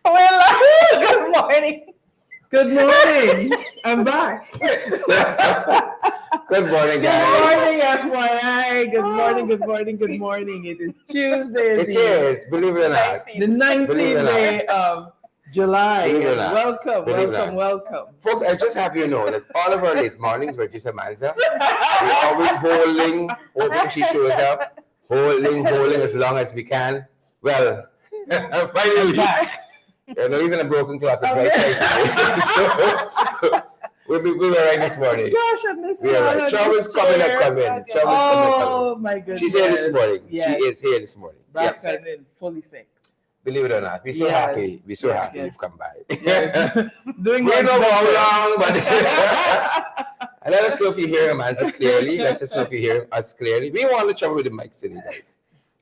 Good morning. Good morning. I'm back. Good morning, guys. Good morning, FYI. Good morning. It is Tuesday. It is, believe it or not. The 19th day of July. Believe it or not. Welcome. Folks, I just have you know that all of our late mornings were just Manza. We're always hoping she shows up, holding as long as we can. Well, finally, even a broken clock is right. So, we were right this morning. Gosh, I missed it. Right. Showers coming up. Oh, my goodness. She's here this morning. Yes. She is here this morning. Back and in fully fit. Believe it or not, we're so happy. We're so happy you've come by. Yes. We don't know how long, but and let us know if you hear Amanda clearly. Let us know if you hear us clearly. We want to trouble with the mic city, guys.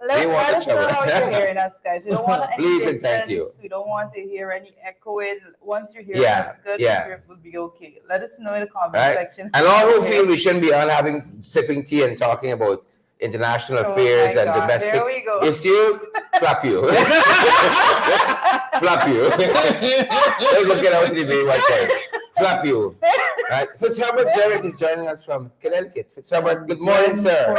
Let us know how you're hearing us, guys. We don't want any Please and distance. thank you. We don't want to hear any echoing. Once you're hearing us good, it will be okay. Let us know in the comment section. And all who feel we shouldn't be on sipping tea and talking about international affairs and domestic issues, flap you. Flap you. Let's just get out to the bay one time. Flap you. Right. Fitzherbert Derek is joining us from Connecticut. Fitzherbert, good morning, sir.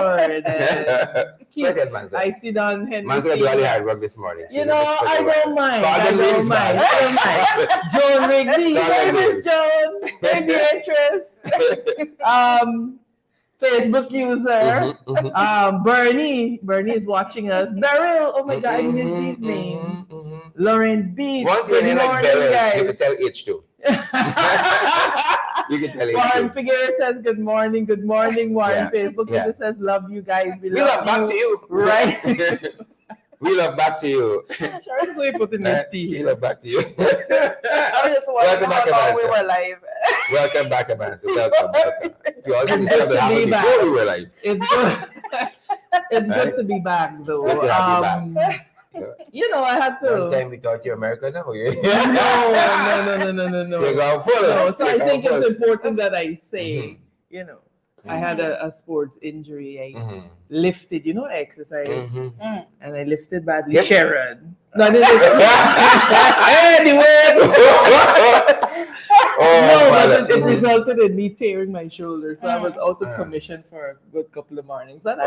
I see Don Henry. Man's going to do all the hard work this morning. I don't mind. Joan Rigby. Hey, Miss Joan. Hey, Beatrice. Facebook user. Bernie is watching us. Beryl. Oh my God, I miss these names. Lauren Beach. Once your name like Beryl, you can tell H2. You can tell Warren Figueroa says good morning. Warren Facebook user says love you guys. We love back to you. Right. We love back to you. We put in the tea. We love back to you. I'm just wondering how long we were live. Welcome back, Amanda. Welcome. You also discovered what happened before we were live. It's good to be back, though. Good to have you back. I had to. One time we thought you're American now. No. You're going full. No, so I think it's important that I say, I had a sports injury. I lifted, I exercise, and I lifted badly. Yep. Sharon. No, anyway. But it resulted in me tearing my shoulder, so I was out of commission for a good couple of mornings. But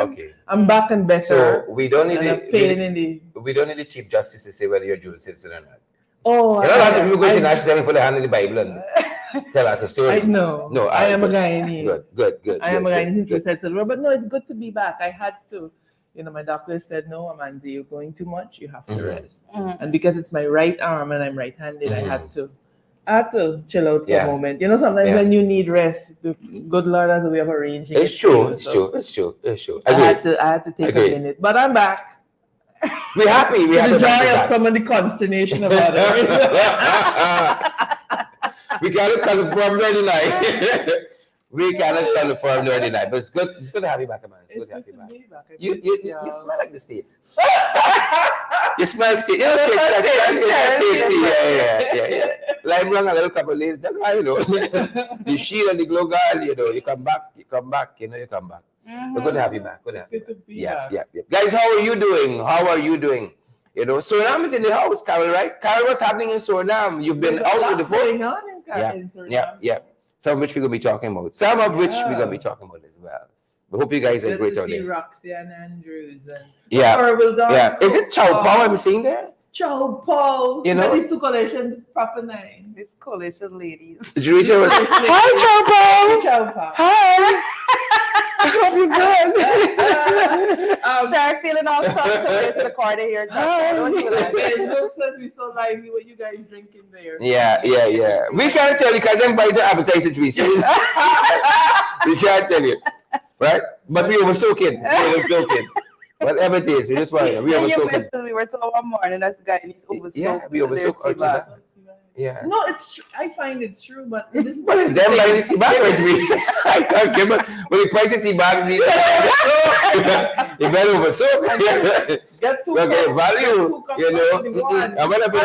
I'm back and better. So we don't need the Chief Justice to say whether you're a dual citizen or not. Oh, a lot of people go to national and put their hand in the Bible and tell us a story. No, I am a Guyanese. Good. I am a Guyanese since you said silver, but no, it's good to be back. I had to. My doctor said, no, Amanda, you're going too much. You have to rest. And because it's my right arm and I'm right-handed, I had to chill out for a moment. Sometimes when you need rest, the good Lord has a way of arranging it. It's true. I had to take a minute, but I'm back. We're happy. The joy of some of the consternation about it. We cannot confirm 99. We cannot confirm 99, but it's good to have you back, man. It's good to have you back. You smell like the States. You smell States. States. Yeah. Lime run a little couple of days. The shield and the glow girl, you come back. We're good to have you back. Good to be back. Yeah. Guys, how are you doing? Suriname is in the house, Carol, right? Carol, what's happening in Suriname? You've been out with the folks. Yeah. Some of which we're going to be talking about. As well. We hope you guys are great out there. Roxy and Andrews. And Is it Chow Pao I'm seeing there? Chow Pao. These two coalitions, proper name. These coalition ladies. Did you reach out? Hi, Chow Pao. Hi. I hope you're good. Sure, feeling all sorts of ways to the corner here. Facebook says we so lively what you guys drinking there. Yeah. We can't tell you because them boys are appetizing to we can't tell you. Right? But we were so kidding. Whatever it is, we just want to. We were told one morning that's the guy needs over soak. We over soak. Yeah. No, it's true. I find it's true, but it is. What is them like this tea bag? I can't give it. But the price of tea bags, you better over soak. Get two value. I'm gonna put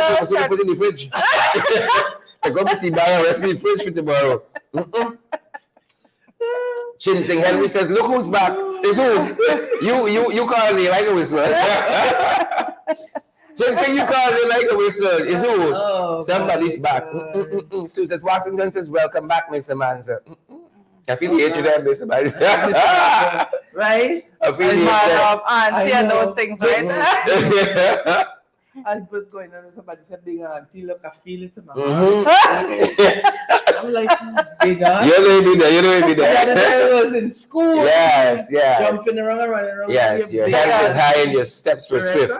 it in the fridge. I got the tea bag and rest in the fridge for tomorrow. Chin Sing Henry says, "Look who's back. It's who? You call me like a whistle." Just say you call it like a whistle. It's who? Oh, Somebody's back. Susan Washington says, welcome back, Miss Samantha. I feel the hatred there, Miss Samantha. Right? I feel the hatred. Auntie and those things, right? I was going on and somebody said, big auntie, look, I feel it in my heart. I'm like, big auntie. You know me there. You know me there. I was in school. Yes. Jumping around, running around. Yes, your head is high and your steps were swift.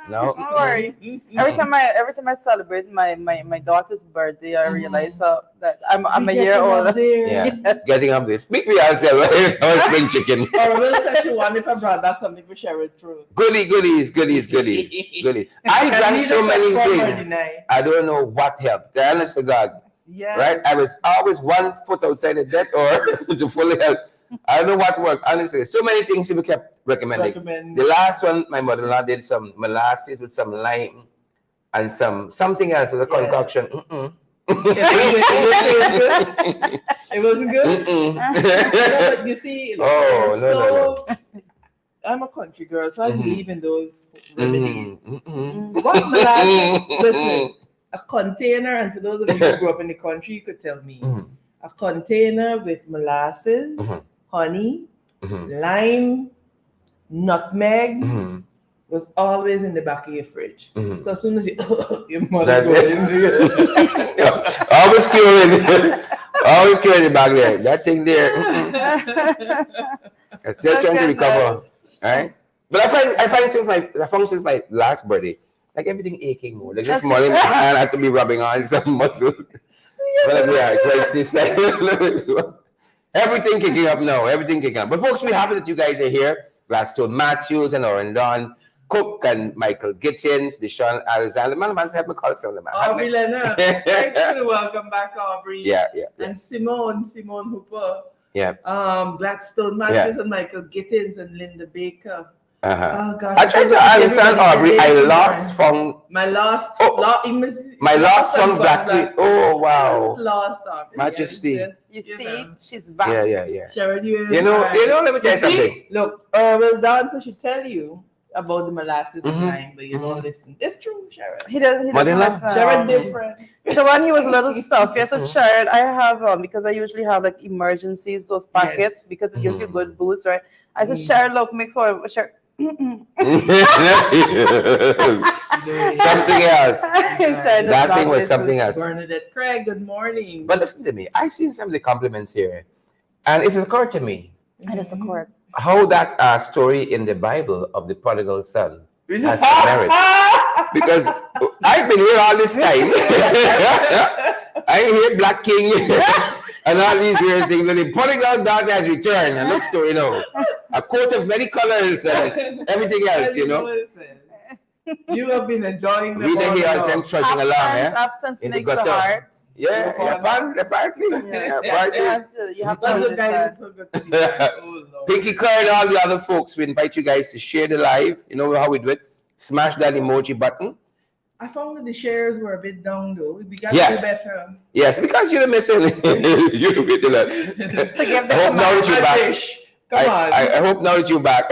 No. Don't worry. Every time I celebrate my daughter's birthday, I realize that I'm a year older. Yeah, getting up there. Speak for yourself. Or spring chicken. Or will say she wanted if I brought that something for Sherrod through. Goodies. I done so many things. I don't know what helped. The honest to God. Yeah. Right? I was always 1 foot outside the death or to fully help. I don't know what worked, honestly. So many things people kept recommending. The last one, my mother-in-law did some molasses with some lime and something else with a concoction. It wasn't good? No, but you see, no. I'm a country girl, so I believe in those remedies. What molasses? Listen, a container, and for those of you who grew up in the country, you could tell me. A container with molasses, honey, lime, nutmeg was always in the back of your fridge. So as soon as your mother goes in there. Always carrying the bag there. That thing there. I'm still trying to recover. Right? But I find since my last birthday, like everything aching more. Like this morning, I had to be rubbing on some muscle. But yeah, it's like this. Everything kicking up now. Everything kicking up. But folks, we're happy that you guys are here. Gladstone Matthews and Oren Don, Cook and Michael Gittins, Deshaun Alexander. Man, help me call some of them. Aubrey Leonard. Thank you. Welcome back, Aubrey. Yeah. And Simone Hooper. Yeah. Gladstone Matthews and Michael Gittins and Linda Baker. Oh gosh, I tried to understand, Aubrey. I lost from my last from Blackwood. Oh wow. Lost Aubrey. Majesty. You see, she's back. Yeah. Sherrod, you know, let me tell you something. Look, well, Dancer should tell you about the molasses and lime, but you don't listen. It's true, Sherrod. He doesn't listen. Sherrod different. So when he was little stuff, yes, so Sherrod, I have because I usually have like emergencies, those packets, because it gives you good boost, right? I said, Sherrod, look, mix oil, Sherrod. Something else. That thing was something else. Bernadette Craig, good morning. But listen to me. I seen some of the compliments here, and it occurred to me. It has occurred. How that story in the Bible of the prodigal son has merit. Because I've been here all this time. I hear Black King and all these weird things. But the prodigal daughter has returned. And looks to, a coat of many colors and everything else, You have been enjoying the reading here and them trudging along, Absence makes the heart. Yeah, apparently. You have to understand. So good to be back. Pinky Kerr and all the other folks, we invite you guys to share the live. You know how we do it. Smash that emoji button. I found that the shares were a bit down though. We got to do better. Yes, because you're missing. You're getting that. To give the I hope now that you're back. Come on. I hope now that you're back.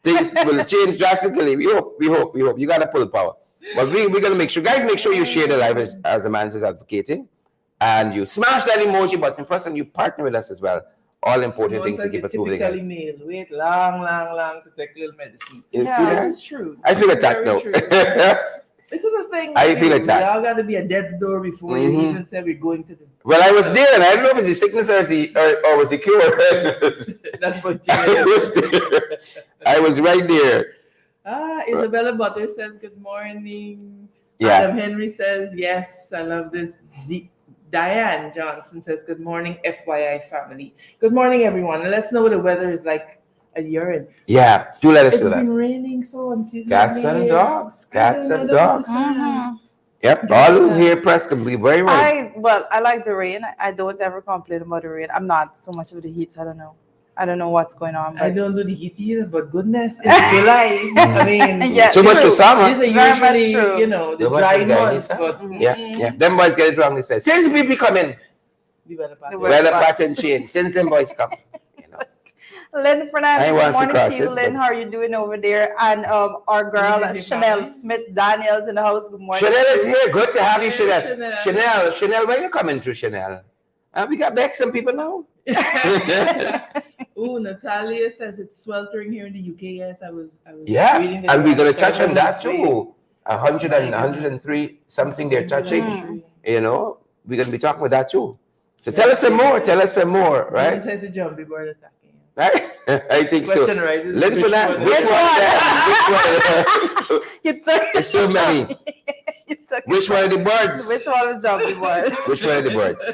Things will change drastically. We hope. You gotta pull the power. But we're gonna make sure, guys, make sure you share the live as the man is advocating. And you smash that emoji button first and you partner with us as well. All important things to keep us moving. Typically male. Wait long to take little medicine. You see that? It's true. I feel attacked now. It is a thing. I feel attacked. We all got to be a death's door before you even say we're going to the. Well, I was there, and I don't know if it's the sickness or was the cure. That's what I was there. I was right there. Isabella Butter says good morning. Yeah. Adam Henry says yes. I love this. Diane Johnson says good morning, FYI family. Good morning, everyone. And let's know what the weather is like at your end. Yeah, do let us know that. It's been raining so unseasonably. Cats and dogs. Yep, all who hear press can be very right. I like the rain. I don't ever complain about the rain. I'm not so much of the heat. I don't know what's going on. I don't do the heat either, but goodness, it's July. I mean, so much for summer. These are usually, the dry months. But yeah. Them boys get it wrong. They say, since people come in, the weather pattern change. Since them boys come, Lynn Fernandez, I good want to morning cross to you, this, Lynn. but- How are you doing over there? And our girl, Is it Chanel family? Smith Daniels in the house. Good morning. Chanel is here. Good to have you, Hey, Chanel. Chanel, when you coming through, Chanel? We got back some people now. Ooh, Natalia says it's sweltering here in the UK. Yes, I was Yeah, reading and we're gonna the touch on that wave. too. 103 something they're touching. 103. You know, we're gonna be talking about that too. So tell us some more. Tell us some more, Dylan right? says the jumpy board attacking. Right? I think so. Question arises. Let's Which for that. one? Which one? You took There's so many. You took Which one of the birds? Which one was jumpy boy? Which one of the birds?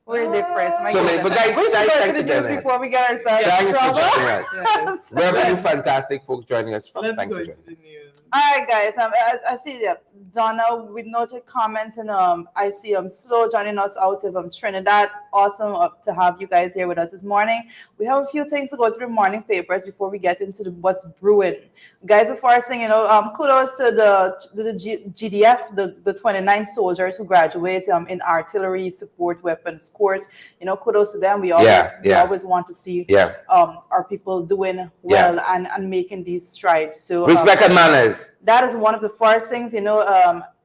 We're different. My So many, goodness. but guys, We should thanks go for to the joining news us. before we get ourselves in Thanks for trouble. joining us. Yes. Reverend, you fantastic folks joining us. Let's Thanks go for into joining the us. news. All right, guys. I see Donna with noted comments, and I see Slow joining us out of Trinidad. Awesome to have you guys here with us this morning. We have a few things to go through morning papers before we get into what's brewing, guys. Before I sing, kudos to the GDF, the 29 soldiers who graduate in artillery support weapons course. Kudos to them. We always want to see our people doing well and making these strides. So respect and manners. that is one of the first things,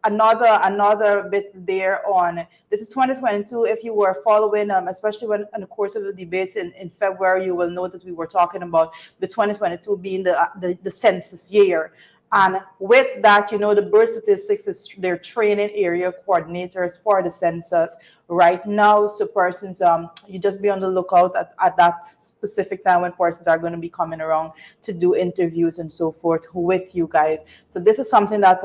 another bit there on this is 2022. If you were following, especially when in the course of the debates in February, you will know that we were talking about the 2022 being the census year. And with that, the birth statistics is their training area coordinators for the census right now. So persons, you just be on the lookout at that specific time when persons are going to be coming around to do interviews and so forth with you guys. So this is something that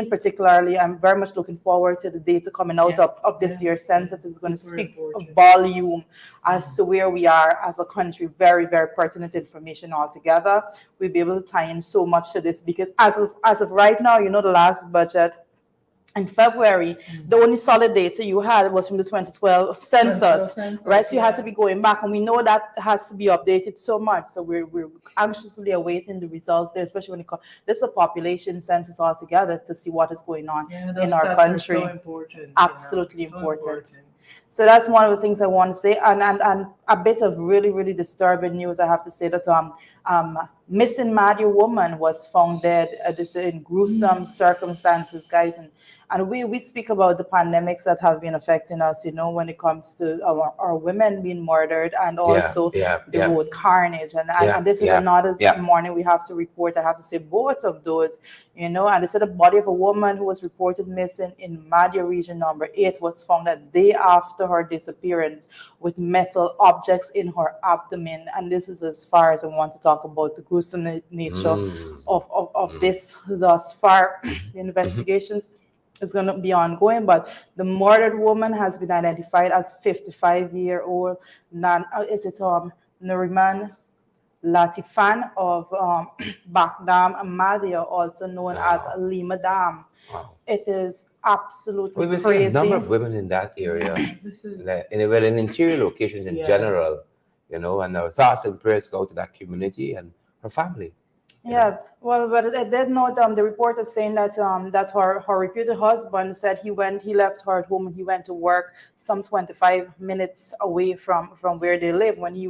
particularly, I'm very much looking forward to the data coming out of this year's census. It's going to speak volume as to where we are as a country. Very, very pertinent information altogether. We'll be able to tie in so much to this because as of right now, the last budget in February, the only solid data you had was from the 2012 census, right? So you had to be going back, and we know that has to be updated so much. So we're anxiously awaiting the results there, especially when it comes. This is a population census altogether to see what is going on in our country. So important, absolutely important. So that's one of the things I want to say, and a bit of really, really disturbing news. I have to say that missing Madia woman was found dead. This in gruesome circumstances, guys, and we speak about the pandemics that have been affecting us, when it comes to our women being murdered and also the road carnage. And this is another morning we have to report. I have to say both of those, and they said the body of a woman who was reported missing in Madhya region number 8 was found a day after her disappearance with metal objects in her abdomen. And this is as far as I want to talk about the gruesome nature of this thus far. The investigations is going to be ongoing, but the murdered woman has been identified as 55-year-old Nariman Latifan of Bakdam Madhya, also known as Lima Dam. Wow. It is absolutely We've crazy. seen a number of women in that area, in interior locations in general, and our thoughts and prayers go to that community and her family. Yeah, well, but I did note the report is saying that that her reputed husband said he left her at home and he went to work some 25 minutes away from where they live. When he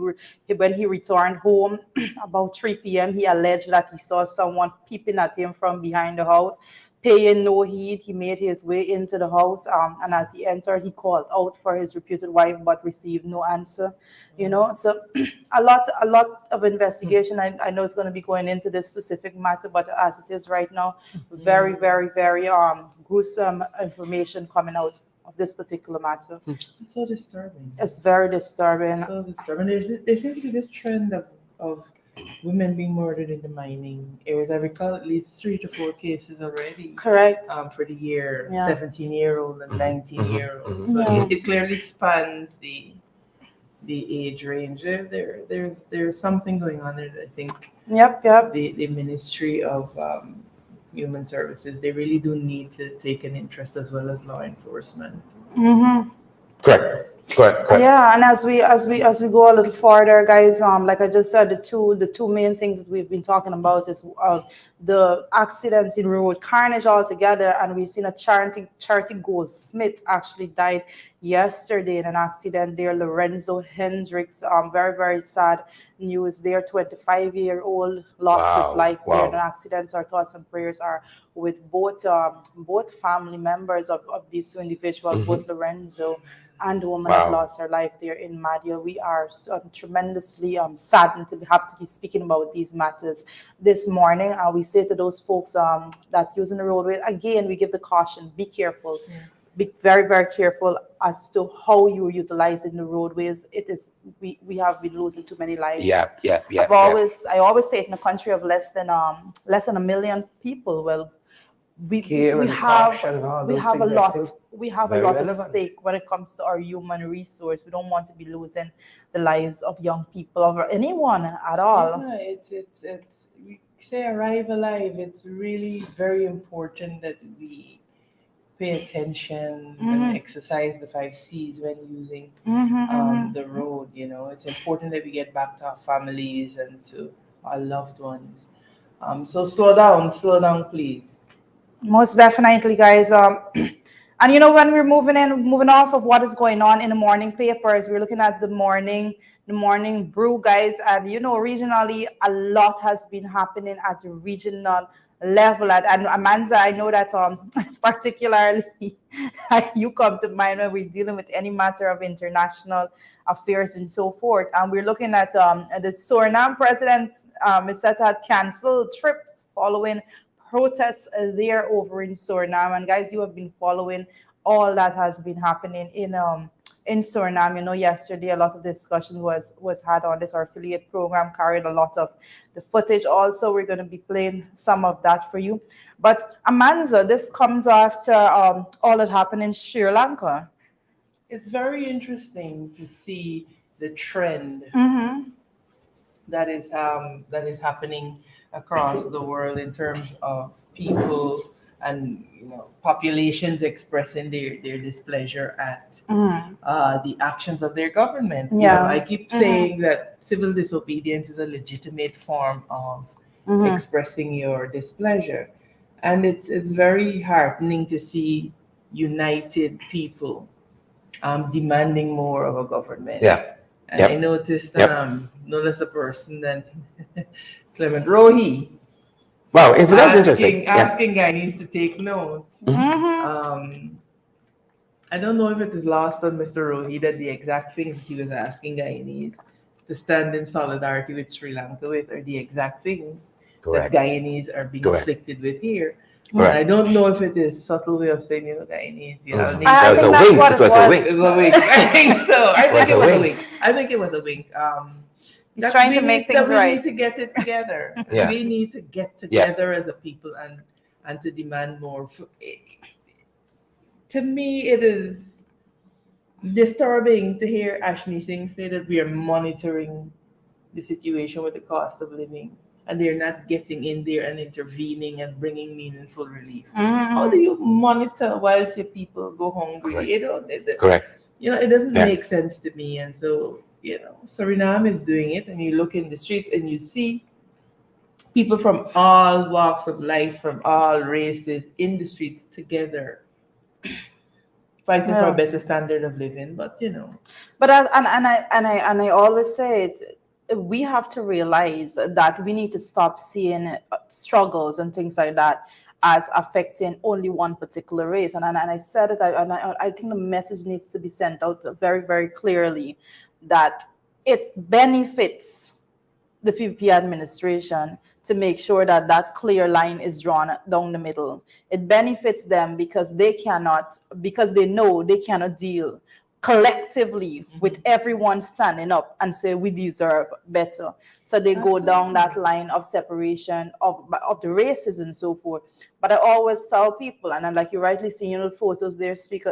returned home about 3 p.m., he alleged that he saw someone peeping at him from behind the house. Paying no heed, he made his way into the house, and as he entered, he called out for his reputed wife, but received no answer. So a lot of investigation. I know it's going to be going into this specific matter, but as it is right now, very, very, very gruesome information coming out of this particular matter. It's so disturbing. It's very disturbing. So disturbing. There seems to be this trend of women being murdered in the mining areas. I recall at least 3 to 4 cases already. Correct. For the year, 17-year-old and 19-year-old. So it clearly spans the age range. There's something going on there that I think. Yep. The Ministry of Human Services, they really do need to take an interest as well as law enforcement. Mm-hmm. Correct. Correct. Yeah, and as we go a little further, guys, like I just said, the two main things that we've been talking about is the accidents in road carnage altogether, and we've seen a charity Goldsmith actually died yesterday in an accident there. Lorenzo Hendricks, very very sad news there. 25-year-old lost his Wow. life there in an Wow. accident. So our thoughts and prayers are with both family members of these two individuals, Mm-hmm. both Lorenzo and the woman that Wow. lost her life there in Madia. We are tremendously saddened to have to be speaking about these matters this morning. We say to those folks that's using the roadway, again, we give the caution, be careful. Yeah. Be very, very careful as to how you're utilizing the roadways. It is we have been losing too many lives. Yeah. I always say it, in a country of less than a million people. Well, we Care we and have caution and all we those have a things are lot still we have a very lot relevant. at stake when it comes to our human resource. We don't want to be losing the lives of young people or anyone at all. Yeah, it's we say arrive alive. It's really very important that we pay attention and exercise the 5 C's when using the road. You know, it's important that we get back to our families and to our loved ones. So slow down, please. Most definitely, guys. And when we're moving off of what is going on in the morning papers, we're looking at the morning brew, guys. And regionally, a lot has been happening at the regional level. And Amanda, I know that particularly you come to mind when we're dealing with any matter of international affairs and so forth. And we're looking at the Suriname president is set to have canceled trips following protests there over in Suriname. And guys, you have been following all that has been happening in Suriname. Yesterday a lot of discussion was had on this. Our affiliate program carried a lot of the footage. Also, we're going to be playing some of that for you. But Amanda, this comes after all that happened in Sri Lanka. It's very interesting to see the trend Mm-hmm. that is happening across the world in terms of people and populations expressing their displeasure at the actions of their government. Yeah. I keep saying that civil disobedience is a legitimate form of expressing your displeasure, and it's very heartening to see united people demanding more of a government. Yeah. And Yep. I noticed Yep. no less a person than Clement Rohi Wow. That's interesting. Yeah. asking Guyanese to take note. Mm-hmm. I don't know if it is lost on Mr. Rohi that the exact things he was asking Guyanese to stand in solidarity with Sri Lanka with are the exact things Correct. that Guyanese are being Correct. afflicted with here. Correct. And I don't know if it is subtle way of saying, Guyanese, Mhm. need I That was think a that's wink. what It it was a was. wink. It's a wink. I think so. I think it was a wink. wink. I think it was a wink. He's That trying we to make need- that things we right. need to get it together. Yeah. We need to get together as a people and to demand more. To me, it is disturbing to hear Ashmi Singh say that we are monitoring the situation with the cost of living, and they're not getting in there and intervening and bringing meaningful relief. How do you monitor whilst your people go hungry? Correct. Correct. It doesn't Yeah. make sense to me. And so, Suriname is doing it, and you look in the streets and you see people from all walks of life, from all races in the streets together, fighting for a Yeah. better standard of living. But But I always say it, we have to realize that we need to stop seeing struggles and things like that as affecting only one particular race. And I said it, I think the message needs to be sent out very, very clearly that it benefits the PPP administration to make sure that that clear line is drawn down the middle. It benefits them because they know they cannot deal collectively with everyone standing up and say we deserve better. So they go down that line of separation of the races and so forth. But I always tell people, and like you rightly see, the photos there speak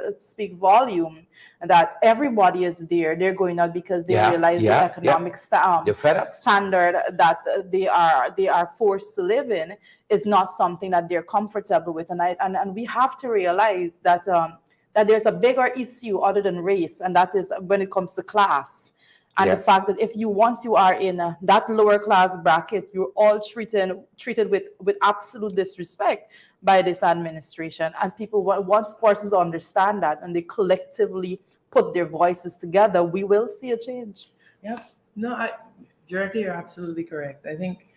volume, that everybody is there. They're going out because they realize the economic You're fed up. standard that they are forced to live in is not something that they're comfortable with. And we have to realize that that there's a bigger issue other than race, and that is when it comes to class. And the fact that if you once you are in that lower class bracket, you're all treated with absolute disrespect by this administration. And people, once persons understand that and they collectively put their voices together, we will see a change. Yep. No, Dorothy, you're absolutely correct. I think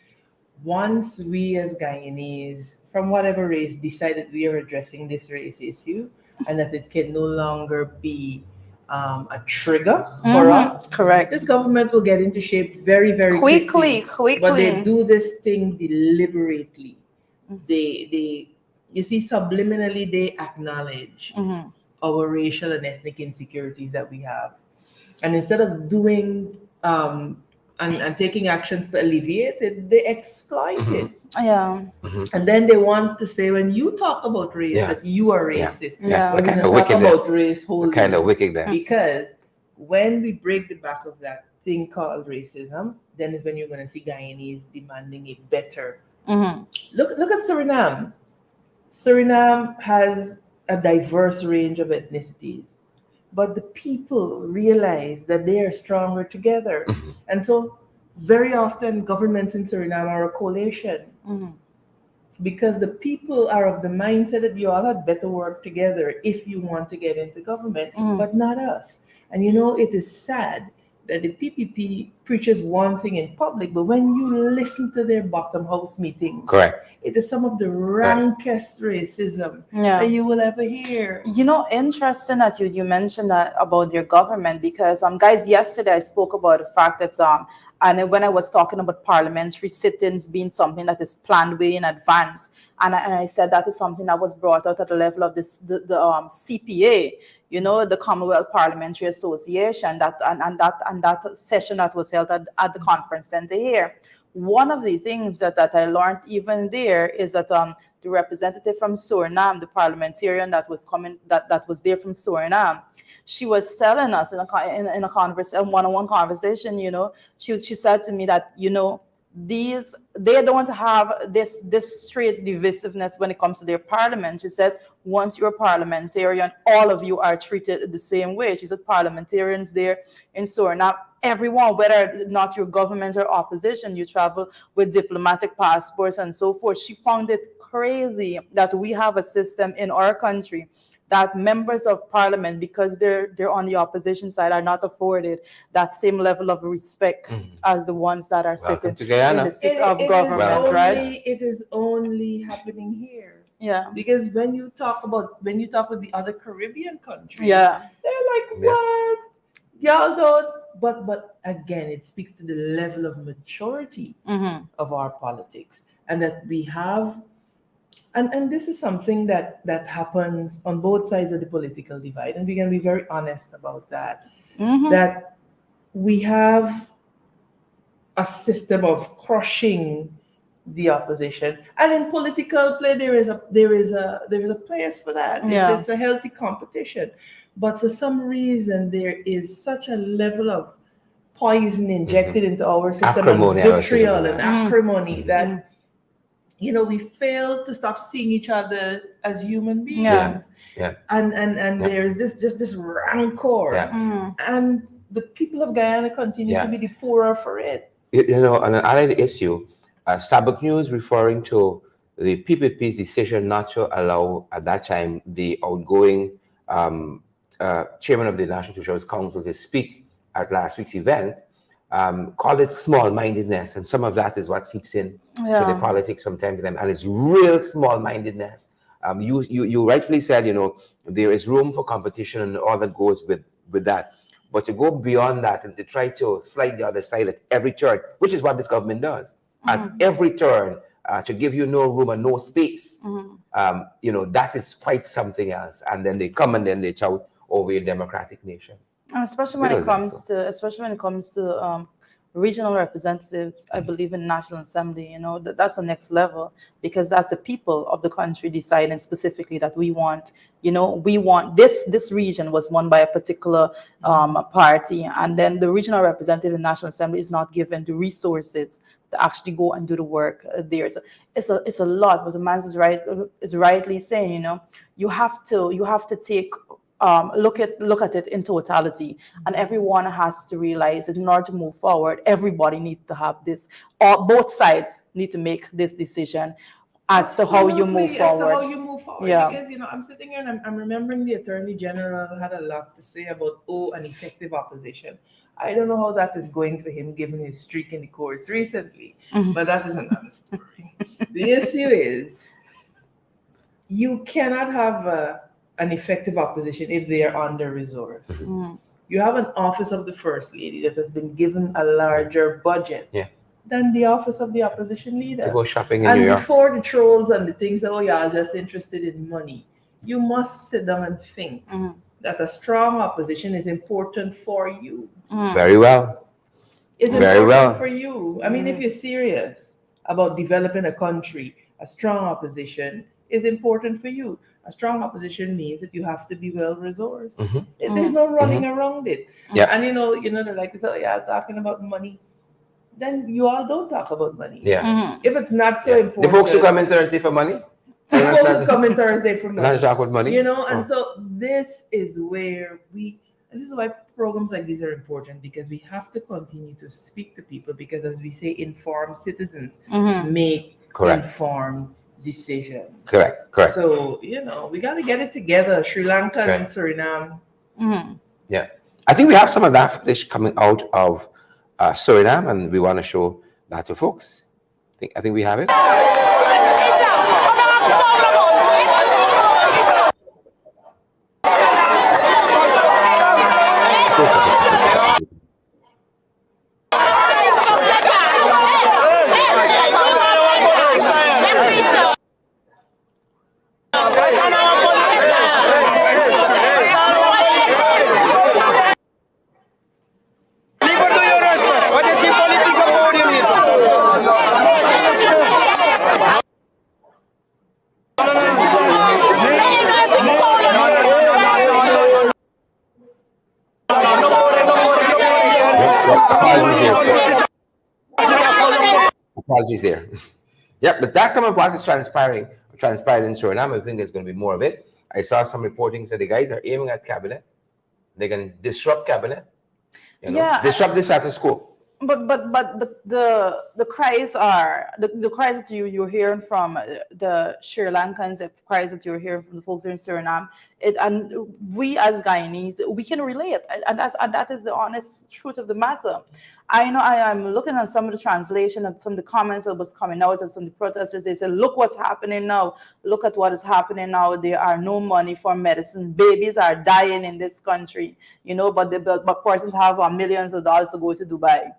once we as Guyanese, from whatever race, decided we are addressing this race issue and that it can no longer be a trigger for us. Correct. This government will get into shape very, very quickly. But they do this thing deliberately. They you see, subliminally they acknowledge our racial and ethnic insecurities that we have. And instead of doing and taking actions to alleviate it, they exploit it. Yeah. And then they want to say, when you talk about race, that you are racist. Yeah. We're Kind going of to talk wickedness. about race wholly. Kind of wickedness. Because when we break the back of that thing called racism, then is when you're going to see Guyanese demanding a better. Look at Suriname. Suriname has a diverse range of ethnicities, but the people realize that they are stronger together. And so very often governments in Suriname are a coalition because the people are of the mindset that you all had better work together if you want to get into government, but not us. And you know, it is sad that the PPP preaches one thing in public, but when you listen to their bottom house meetings, Correct. it is some of the rankest racism that you will ever hear. You know, interesting that you mentioned that about your government, because guys, yesterday I spoke about the fact that and when I was talking about parliamentary sit-ins being something that is planned way in advance, and I said that is something that was brought out at the level of the CPA, you know, the Commonwealth Parliamentary Association, that session that was held at the conference center here. One of the things that I learned even there is that the representative from Suriname, the parliamentarian that was there from Suriname, she was telling us in a conversation, one-on-one conversation, you know, she said to me that, you know, they don't have this straight divisiveness when it comes to their parliament. She said, once you're a parliamentarian, all of you are treated the same way. She said parliamentarians there in Suriname, everyone, whether not your government or opposition, you travel with diplomatic passports and so forth. She found it crazy that we have a system in our country that members of parliament, because they're on the opposition side, are not afforded that same level of respect as the ones that are sitting in the seat of government, right? It is only happening here. Yeah. Because when you talk with the other Caribbean countries, yeah, they're like, what? Y'all don't. But again, it speaks to the level of maturity of our politics, and that we have. And this is something that happens on both sides of the political divide, and we can be very honest about that. That we have a system of crushing the opposition, and in political play there is a place for that. Yeah. It's a healthy competition, but for some reason there is such a level of poison injected into our system, acrimony, and vitriol and acrimony that. You know, we fail to stop seeing each other as human beings. And there's this rancor. And the people of Guyana continue to be the poorer for it. You know, on an allied issue, Starbuck News referring to the PPP's decision not to allow, at that time, the outgoing chairman of the National Insurance Council to speak at last week's event, called it small-mindedness, and some of that is what seeps in to the politics from time to time, and it's real small-mindedness. You rightfully said, you know, there is room for competition and all that goes with that, but to go beyond that and to try to slide the other side at every turn, which is what this government does, at every turn, to give you no room and no space, you know, that is quite something else. And then they come and then they shout over a democratic nation. Especially when it comes to regional representatives, I believe in National Assembly, you know, that's the next level, because that's the people of the country deciding specifically that we want this region was won by a particular party, and then the regional representative in National Assembly is not given the resources to actually go and do the work there. So it's a lot, but the man is rightly saying, you know, you have to take look at it in totality, and everyone has to realize that in order to move forward, everybody needs to have this, or both sides need to make this decision as to how you move As to forward. how you move forward. Yeah. Because, I'm sitting here and I'm remembering the Attorney General had a lot to say about, an effective opposition. I don't know how that is going for him given his streak in the courts recently, but that is another story. The issue is you cannot have an effective opposition if they are under-resourced. You have an office of the First Lady that has been given a larger budget than the office of the opposition leader. To go shopping in New York. And before the trolls and the things that, y'all just interested in money, you must sit down and think that a strong opposition is important for you. Very well. It's Very important well. for you. I mean, if you're serious about developing a country, a strong opposition is important for you. A strong opposition means that you have to be well resourced. There's no running around it. Yeah. And they're like, talking about money. Then you all don't talk about money. Yeah. If it's not so important. The folks who come in Thursday for money? The folks who come in Thursday for money. Not to talk about money? And so this is where and this is why programs like these are important, because we have to continue to speak to people, because as we say, informed citizens make informed decisions. Correct. So, we got to get it together, Sri Lanka and Suriname. Yeah. I think we have some of that footage coming out of Suriname, and we want to show that to folks. I think we have it. Apologies there. Yep, but that's some of what is transpiring in Suriname. I think there's going to be more of it. I saw some reporting that the guys are aiming at cabinet. They can disrupt cabinet. Disrupt this status quo. But the cries are the cries that you're hearing from the Sri Lankans, the cries that you're hearing from the folks in Suriname, and we as Guyanese, we can relate, and that is the honest truth of the matter. I know I am looking at some of the translation of some of the comments that was coming out of some of the protesters. They said, look what's happening now. Look at what is happening now. There are no money for medicine. Babies are dying in this country, but persons have millions of dollars to go to Dubai.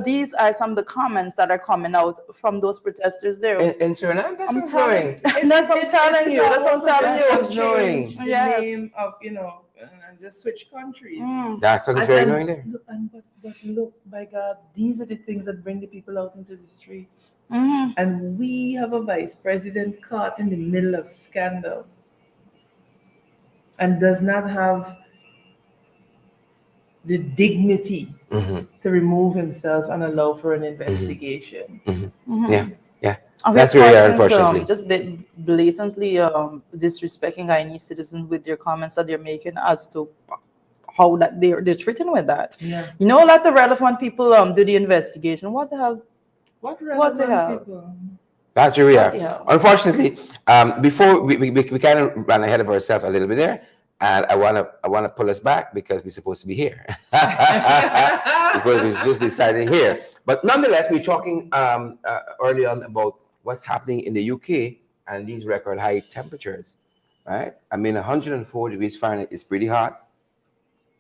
These are some of the comments that are coming out from those protesters there. In Suriname, that's what's going. That's what I'm telling you. That's what I'm telling you. That's knowing. The name of, and just switch countries. That's what's very knowing there. But look, by God, these are the things that bring the people out into the street. And we have a vice president caught in the middle of scandal and does not have the dignity to remove himself and allow for an investigation. Yeah. That's really unfortunately. Just blatantly disrespecting Guyanese citizens with their comments that they're making as to how that they're treating with that. Yeah. Let the relevant people do the investigation. What the hell? What the hell? People? That's where we are. Unfortunately, before we kind of ran ahead of ourselves a little bit there, and I wanna pull us back because we're supposed to be here. We're supposed to be starting here. But nonetheless, we're talking early on about what's happening in the UK and these record high temperatures, right? I mean, 104 degrees Fahrenheit is pretty hot.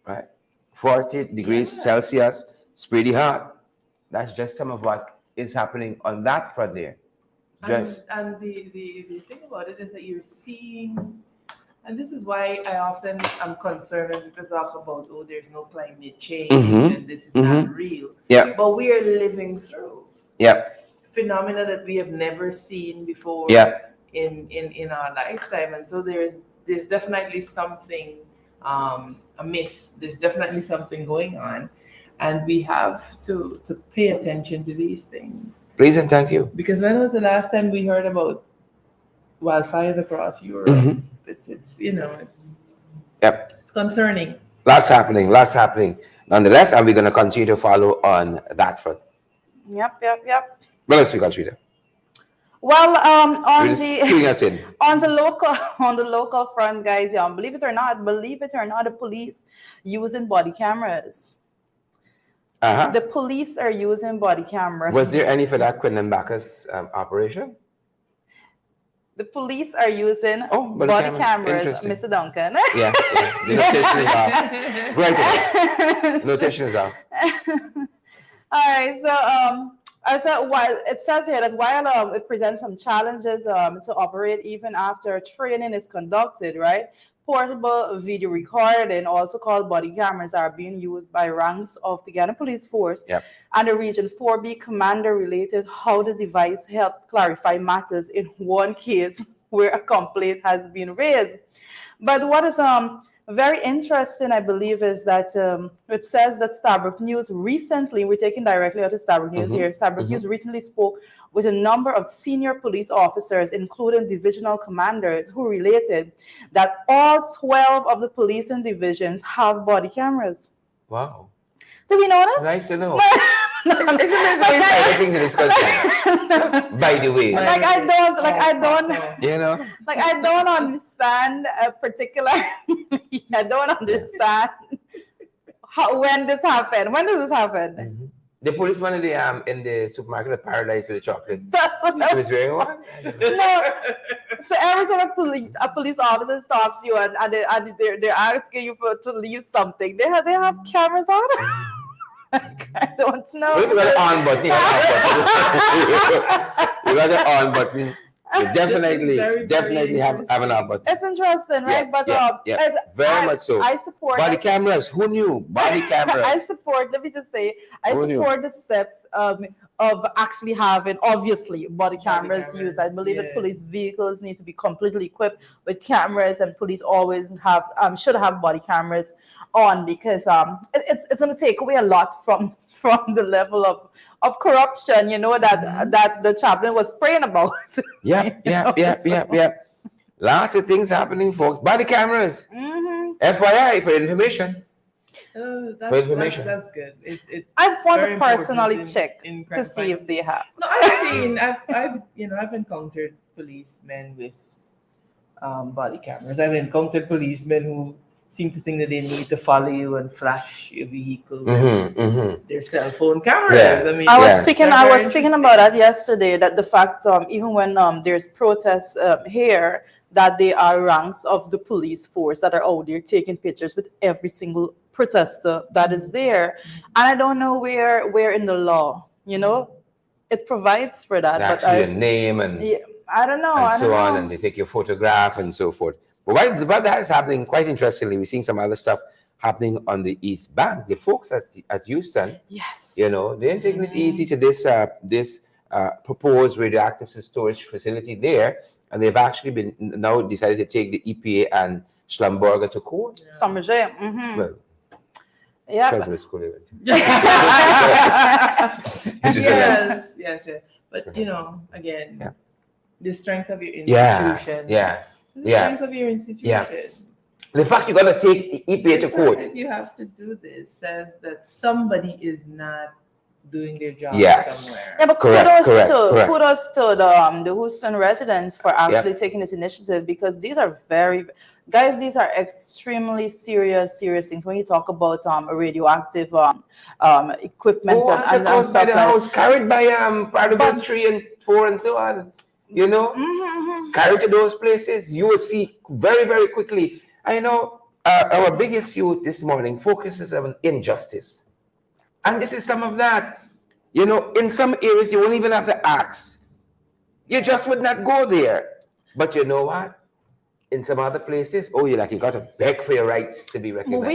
Right, 40 degrees Celsius, it's pretty hot. That's just some of what is happening on that front there. And the thing about it is that you're seeing, and this is why I often am concerned when people talk about, there's no climate change and this is not real. Yeah. But we are living through phenomena that we have never seen before in our lifetime. And so there's definitely something amiss. There's definitely something going on, and we have to pay attention to these things. Please and thank you. Because when was the last time we heard about wildfires across Europe? It's concerning. Lots happening. Nonetheless, and we're going to continue to follow on that front. Yep. What else we got, Rita? Well, You're just queuing us in. on the local front, guys, believe it or not, the police using body cameras. Uh-huh. The police are using body cameras. Was there any for that Quinn and Bacchus operation? The police are using body body cameras, Interesting. Mr. Duncan. Yeah. The notation is off. Right. Notation is off. All right. So, while it says here that while it presents some challenges to operate even after training is conducted, right? Portable video recording, also called body cameras, are being used by ranks of the Ghana Police Force and the Region 4B commander related how the device helped clarify matters in one case where a complaint has been raised. But what is very interesting, I believe, is that it says that Starbrook News recently, we're taking directly out of Starbrook News here, Starbrook News recently spoke with a number of senior police officers, including divisional commanders, who related that all 12 of the policing divisions have body cameras. Wow. Did we notice? Nice to know. It's amazing way directing to this country. By the way. I don't understand a particular, I don't understand when this happened. When does this happen? Mm-hmm. The policeman in the supermarket at Paradise with the chocolate. That's what He was wearing one? No. So every time a police officer stops you and they're asking you to leave something, they have cameras on. I don't know. You got the on button. You got the on button. You definitely have an on button. It's interesting, right? Very much so. I support body cameras. Who knew? Body cameras. I support the steps of actually having, obviously, body cameras used. I believe that police vehicles need to be completely equipped with cameras, and police always should have body cameras on, because it's going to take away a lot from the level of corruption, that the chaplain was praying about. Yeah. Lots of things happening, folks. Body cameras. FYI for information. That's good. I want to personally check to see if they have. No, I've encountered policemen with body cameras. I've encountered policemen who seem to think that they need to follow you and flash your vehicle with their cell phone cameras. Yeah. I was speaking about that yesterday. That the fact even when there's protests here, that there are ranks of the police force that are out there taking pictures with every single protester that is there, and I don't know where in the law it provides for that. Actually, your name and I don't know, and they take your photograph and so forth. But while that is happening, quite interestingly, we're seeing some other stuff happening on the East Bank. The folks at Houston, they're taking it easy to this proposed radioactive storage facility there, and they've actually been now decided to take the EPA and Schlumberger to court. Well, yeah. Yes. But again, the strength of your institution. The strength of your institution. The fact you got to take EPA to court. If you have to do this says that somebody is not doing their job somewhere. Yeah, but kudos to the Houston residents for actually taking this initiative, because these are these are extremely serious things when you talk about radioactive equipment and stuff like house, carried by Prodigal 3 and 4 and so on. Carried to those places, you will see very, very quickly. I know our biggest youth this morning focuses on injustice. And this is some of that. In some areas, you won't even have to ask. You just would not go there. But you know what? In some other places, you got to beg for your rights to be recognized.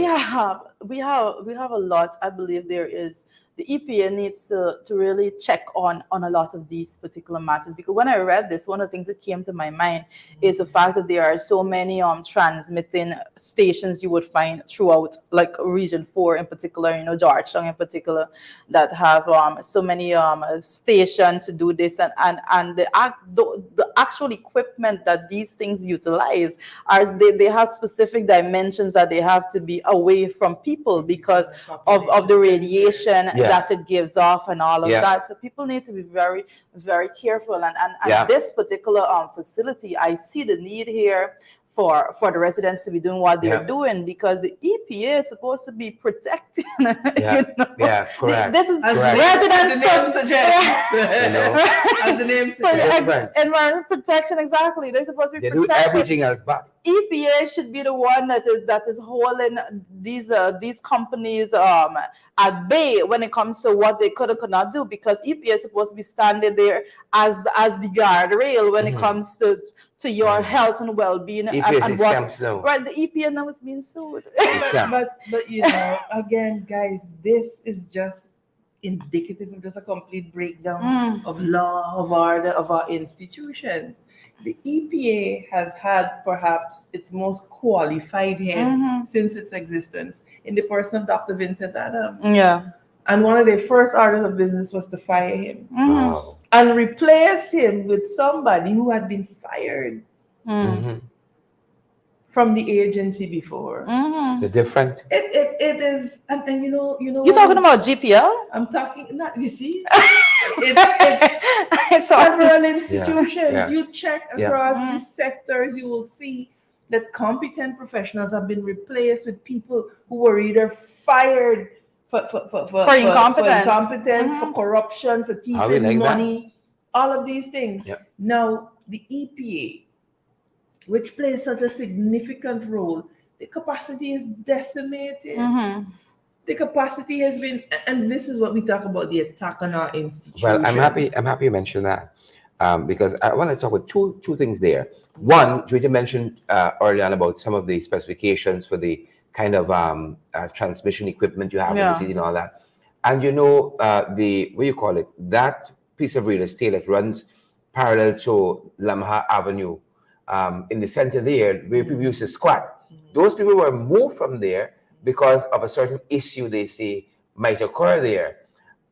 We have a lot. I believe there is. The EPA needs to really check on a lot of these particular matters, because when I read this, one of the things that came to my mind is the fact that there are so many transmitting stations you would find throughout, like Region 4 in particular, Georgetown in particular, that have so many stations to do this, and the actual equipment that these things utilize they have specific dimensions that they have to be away from people because of the radiation that it gives off and all of that. So people need to be very, very careful. And this particular facility, I see the need here for the residents to be doing what they're doing, because the EPA is supposed to be protecting. Correct. This is correct. residents. As the name suggests, as the name suggests. Environment protection, exactly. They're supposed to be protecting. They do everything else back. EPA should be the one that is holding these companies at bay when it comes to what they could or could not do, because EPA is supposed to be standing there as the guardrail when it comes to your health and well-being and what right. The EPA now is being sued. but again, guys, this is just indicative of just a complete breakdown of law, of order, of our institutions. The EPA has had perhaps its most qualified head since its existence, in the person of Dr. Vincent Adams. And one of their first orders of business was to fire him and replace him with somebody who had been fired from the agency before. The different. It is, and you know. You're talking about GPL? I'm talking. Not you see. It's several institutions. You check across these sectors, you will see that competent professionals have been replaced with people who were either fired for incompetence, for corruption, for thieving money, all of these things. Now, the EPA, which plays such a significant role, the capacity is decimated. The capacity has been, and this is what we talk about, the attack on our institutions. Well, I'm happy you mentioned that, because I want to talk about two things there. One, Julia mentioned earlier on about some of the specifications for the kind of transmission equipment you have in the city and all that. And that piece of real estate that runs parallel to Lamha Avenue, in the center there, where people used to squat. Those people were moved from there because of a certain issue they say might occur there.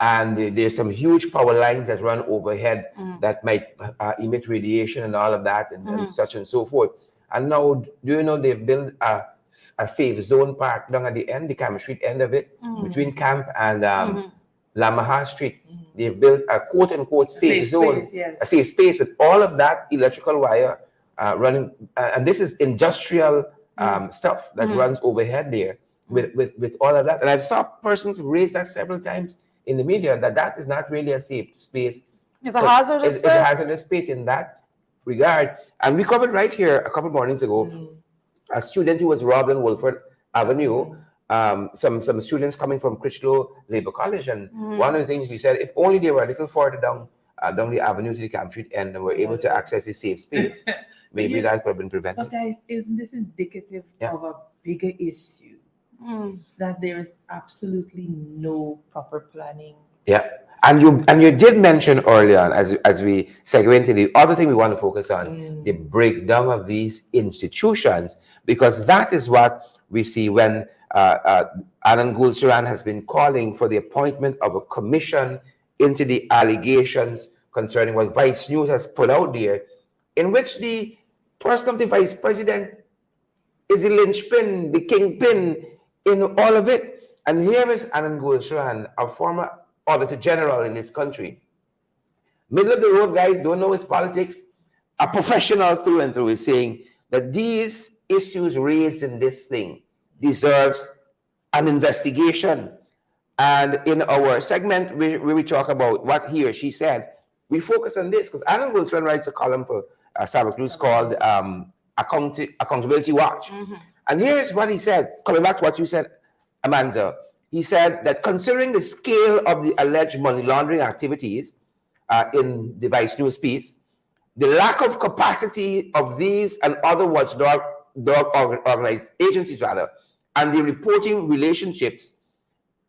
And there's some huge power lines that run overhead that might emit radiation and all of that and such and so forth. And now, do you know they've built a safe zone park down at the end, the Camp Street end of it, between Camp and Lamaha Street. They've built a quote-unquote safe zone, a safe space with all of that electrical wire running. And this is industrial stuff that runs overhead there with all of that. And I've saw persons raise that several times in the media that is not really a safe space. It's a hazardous space. It's a hazardous space in that regard. And we covered right here a couple mornings ago a student who was robbed on Wolford Avenue. Some students coming from Critchlow Labour College, and one of the things we said, if only they were a little further down the avenue to the Camp Street end and were able to access a safe space, maybe that could have been prevented. But guys, isn't this indicative of a bigger issue? That there is absolutely no proper planning. And you did mention earlier on, as we segue into the other thing we want to focus on, the breakdown of these institutions, because that is what we see when Anand Gulsaran has been calling for the appointment of a commission into the allegations concerning what Vice News has put out there, in which the person of the vice president is the linchpin, the kingpin in all of it. And here is Anand Gulsaran, a former Auditor General in this country. Middle of the road guys, don't know his politics, a professional through and through, is saying that these issues raised in this thing deserves an investigation. And in our segment where we talk about what he or she said, we focus on this because Anand Gulsaran writes a column for Santa Cruz called Accountability Watch. And here's what he said, coming back to what you said, Amanda. He said that considering the scale of the alleged money laundering activities in the Vice News piece, the lack of capacity of these and other watchdog organized agencies, and the reporting relationships,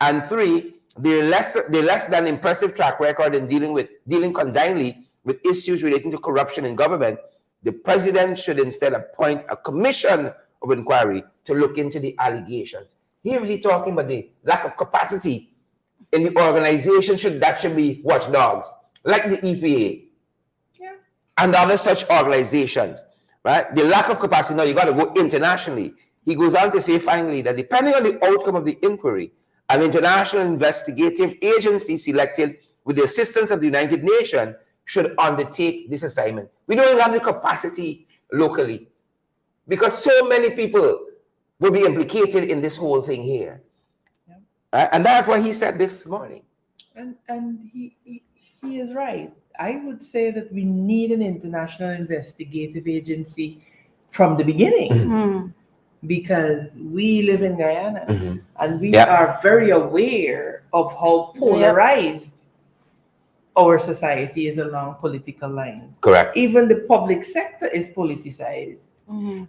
and three, the less than impressive track record in dealing conjointly with issues relating to corruption in government, the president should instead appoint a commission of inquiry to look into the allegations. Here is he talking about the lack of capacity in the organization should be watchdogs, like the EPA. and other such organizations, right? The lack of capacity, now you got to go internationally. He goes on to say finally that depending on the outcome of the inquiry, an international investigative agency selected with the assistance of the United Nations should undertake this assignment. We don't even have the capacity locally because so many people will be implicated in this whole thing here. And that's what he said this morning. And he is right. I would say that we need an international investigative agency from the beginning because we live in Guyana and we are very aware of how polarized our society is along political lines. Correct. Even the public sector is politicized.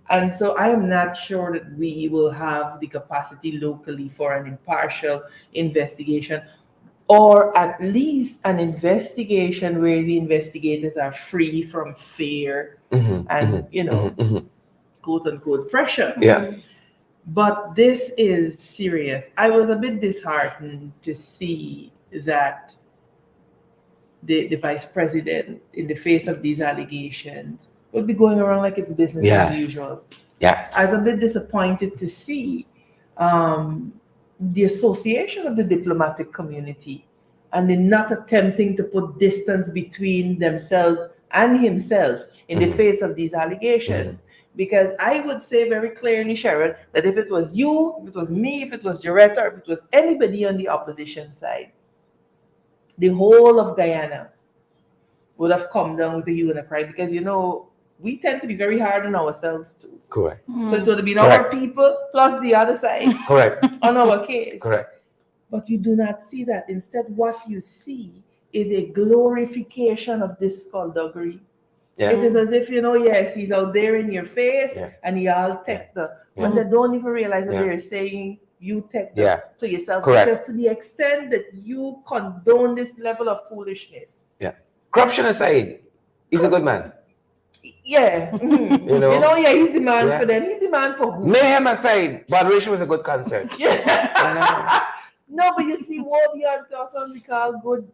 And so I am not sure that we will have the capacity locally for an impartial investigation, or at least an investigation where the investigators are free from fear and, quote unquote, pressure. Yeah. But this is serious. I was a bit disheartened to see that the vice president, in the face of these allegations, would be going around like it's business as usual. Yes. I was a bit disappointed to see the association of the diplomatic community and the not attempting to put distance between themselves and himself in the face of these allegations. Because I would say very clearly, Sharon, that if it was you, if it was me, if it was Joretta, or if it was anybody on the opposition side, the whole of Guyana would have come down with a hue and a cry, because we tend to be very hard on ourselves too. Correct. So it would have been our people plus the other side Correct. on our case. Correct. But you do not see that. Instead, what you see is a glorification of this skullduggery. Yeah. It is as if, yes, he's out there in your face and he all take when they don't even realize that they're saying you take to yourself. Correct. Because to the extent that you condone this level of foolishness. Yeah. Corruption aside, he's a good man. Yeah. He's the man for them. He's the man for who? Mayhem aside, Moderation was a good concert. No, but you see, what beyond us we call good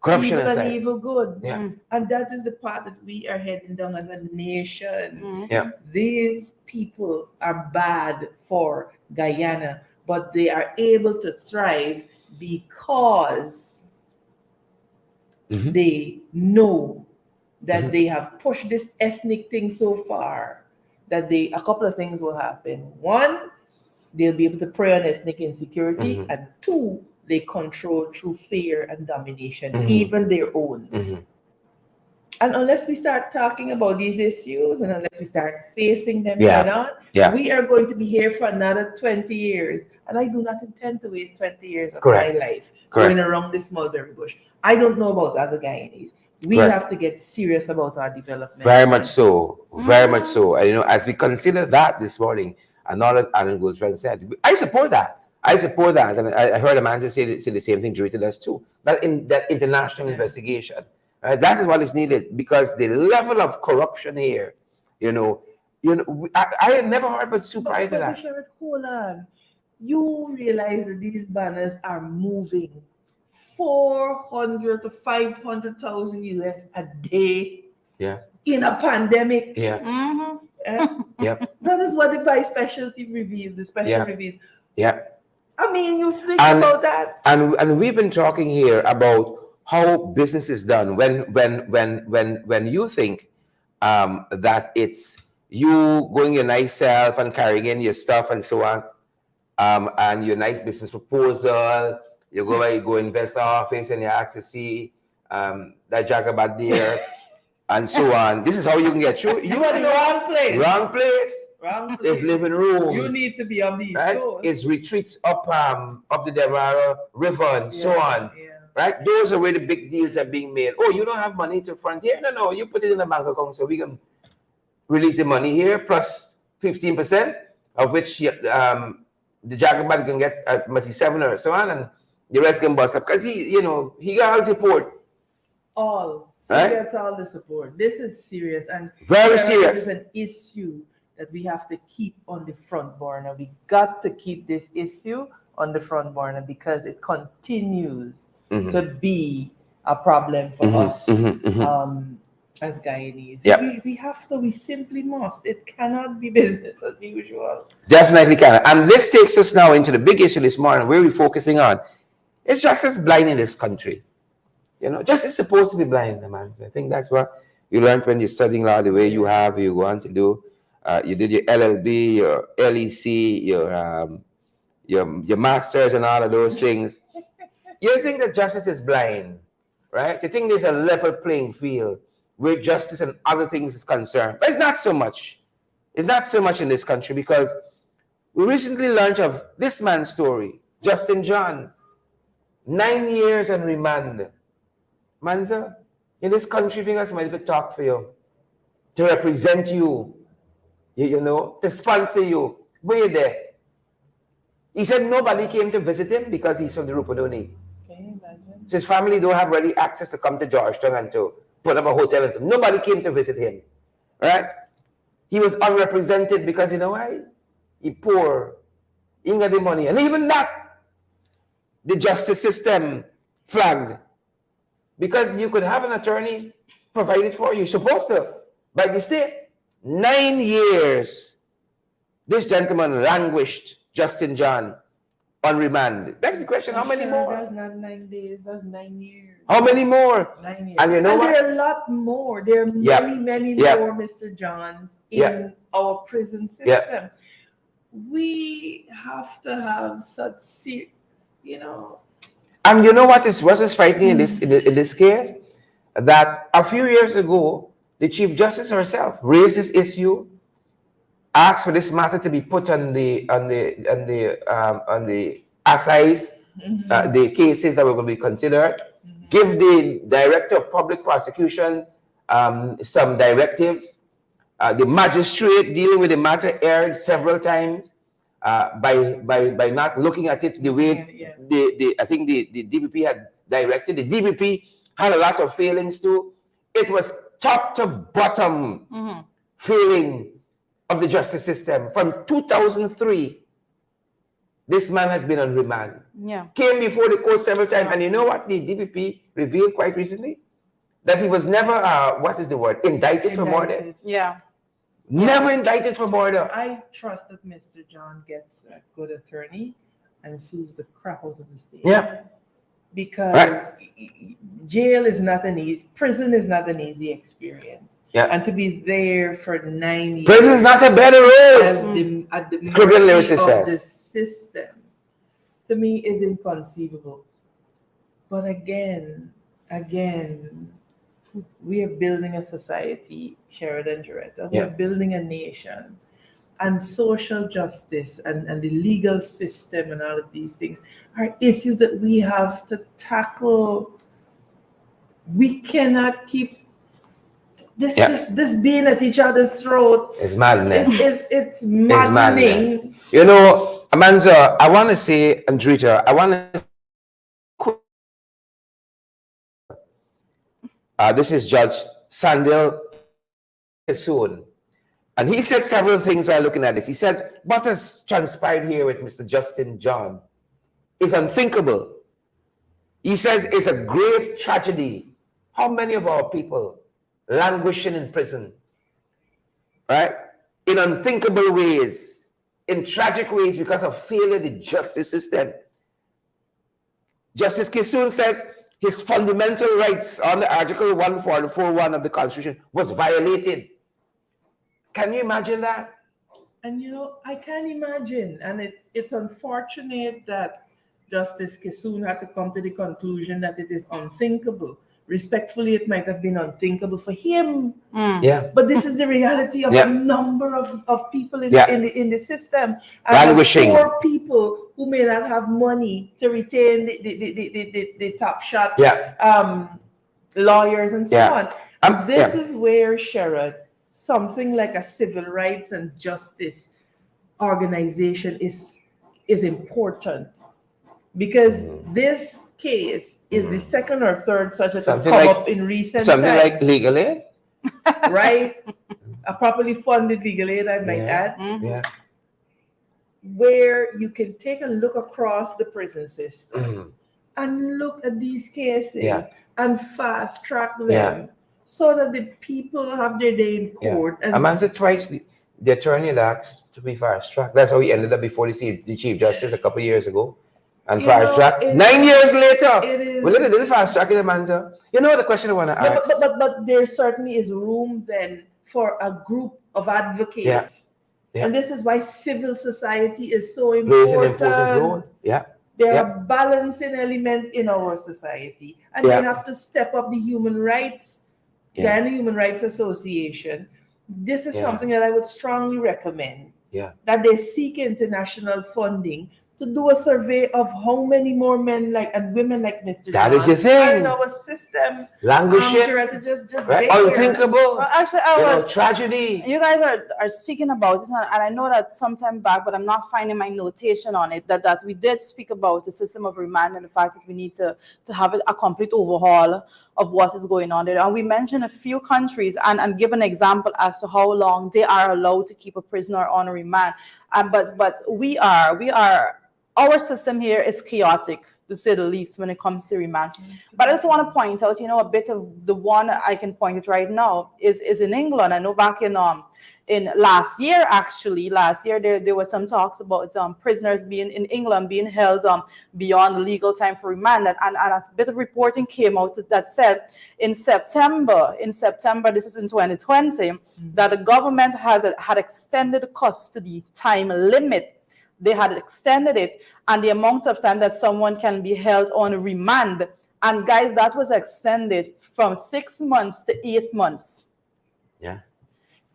Corruption evil aside. and evil good. Yeah. And that is the part that we are heading down as a nation. Yeah. These people are bad for Guyana, but they are able to thrive because they know that they have pushed this ethnic thing so far that a couple of things will happen. One, they'll be able to prey on ethnic insecurity, and two, they control through fear and domination, even their own. And unless we start talking about these issues and unless we start facing them head on, we are going to be here for another 20 years. And I do not intend to waste 20 years of my life going around this mulberry bush. I don't know about other Guyanese. We have to get serious about our development. Very much so. Very much so. And, as we consider that this morning, another Aaron Goldfriend said, I support that. And I heard a man say the same thing Joretta does too. That international investigation, that is what is needed, because the level of corruption here, I had never heard but Sue prior to that. Sherrod, hold on. You realize that these banners are moving 400 to 500,000 US a day. Yeah. In a pandemic. Yeah. That is what the vice specialty reveals. The special reveals. Yeah. I mean, you think about that. And we've been talking here about how business is done when you think that it's you going your nice self and carrying in your stuff and so on, and your nice business proposal, you go invest office and you ask to see that Jacobad there and so on. This is how you can get through. You are in the wrong place. Wrong place. Wrong place. There's living rooms. You need to be on these shows. It's retreats up the Demerara River and so on. Right? Those are where the big deals are being made. Oh, you don't have money to front here? No, you put it in a bank account so we can release the money here plus 15%, of which the Jacobad can get at 7 or so on, and the rest can bust up because he got all support. All. So he gets all the support. This is serious and very serious. This is an issue that we have to keep on the front burner. We got to keep this issue on the front burner because it continues to be a problem for us. as Guyanese. Yep. We simply must. It cannot be business as usual. Definitely can. And this takes us now into the big issue this morning, where we're focusing on. It's justice blind in this country. You know, justice is supposed to be blind, man. I think that's what you learned when you're studying law, the way you go on to do. You did your LLB, your LEC, your masters and all of those things. You think that justice is blind, right? You think there's a level playing field where justice and other things is concerned. But it's not so much. It's not so much in this country, because we recently learned of this man's story, Justin John, 9 years on remand. Manza, in this country, think somebody to talk for you, to represent you, you know, to sponsor you. Were you there? He said nobody came to visit him because he's from the Rupununi. Can you imagine? So his family don't have ready access to come to Georgetown and to put up a hotel and stuff. Nobody came to visit him, right? He was unrepresented because, you know why? He poor. He ain't got the money. And even that, the justice system flagged. Because you could have an attorney provided for you. You're supposed to. By the state, 9 years, this gentleman languished, Justin John, on remand. Begs the question, how many more? That's not 9 days, that's 9 years. How many more? 9 years. And you know what? There are a lot more. There are many more Mr. Johns in our prison system. We have to have such, you know. And you know what is frightening in this case? That a few years ago, the Chief Justice herself raised this issue, asked for this matter to be put on the assize, the cases that were going to be considered, give the Director of Public Prosecution some directives. The magistrate dealing with the matter erred several times by not looking at it the way I think the DPP had directed. The DPP had a lot of failings too. It was top to bottom failing of the justice system. From 2003, this man has been on remand. Yeah. Came before the court several times. And you know what the DPP revealed quite recently? That he was never, indicted for murder. Yeah. Never indicted for murder. I trust that Mr. John gets a good attorney and sues the crap out of the state. Yeah. Because jail is not an easy, prison is not an easy experience. Yeah. And to be there for 9 years. Prison is not a bed of roses. At the Criminal mercy of says. the system, to me, is inconceivable. But again, we are building a society, Sheridan Jaretta. We are building a nation. And social justice and the legal system and all of these things are issues that we have to tackle. We cannot keep this being at each other's throats. It's madness. It's maddening. It's madness. You know, Amanza, I want to say, Andrita, I want to this is Judge Sandil Soon. And he said several things while looking at it. He said, what has transpired here with Mr. Justin John is unthinkable. He says it's a grave tragedy. How many of our people languishing in prison, right? In unthinkable ways, in tragic ways because of failure of the justice system. Justice Kisoon says his fundamental rights under Article 144.1 of the Constitution was violated. Can you imagine that? And you know, I can imagine. And it's unfortunate that Justice Kisoon had to come to the conclusion that it is unthinkable. Respectfully, it might have been unthinkable for him. Yeah. But this is the reality of a number of people in the system. And poor people who may not have money to retain the top shot lawyers and so on. This is where, Sherrod, something like a civil rights and justice organization is important, because this case is the second or third such as has come up in recent times. Something like legal aid? Right? A properly funded legal aid, I might add. Yeah. Where you can take a look across the prison system and look at these cases and fast track them so that the people have their day in court. And a man said twice the attorney asked to be fast tracked. That's how he ended up before the Chief Justice a couple of years ago. And fast tracked 9 years later. We look at the fast track in the man, sir. You know the question I want to ask. But there certainly is room then for a group of advocates. And this is why civil society is so important. Plays an important role. They're a balancing element in our society. And they have to step up the human rights, the Human Rights Association. This is something that I would strongly recommend. That they seek international funding to do a survey of how many more men and women like Mr. That is the thing. In our system. Languishing. Just unthinkable. Well, actually, tragedy. You guys are speaking about it, and I know that sometime back, but I'm not finding my notation on it, that we did speak about the system of remand and the fact that we need to have a complete overhaul of what is going on there. And we mentioned a few countries and give an example as to how long they are allowed to keep a prisoner on remand. But we are our system here is chaotic, to say the least, when it comes to remand. But I just want to point out, a bit of the one I can point it right now is in England. I know back in last year, there were some talks about prisoners being in England being held beyond the legal time for remand, and a bit of reporting came out that said in September, this is in 2020, that the government had extended the custody time limit. They had extended it, and the amount of time that someone can be held on remand. And guys, that was extended from 6 months to 8 months.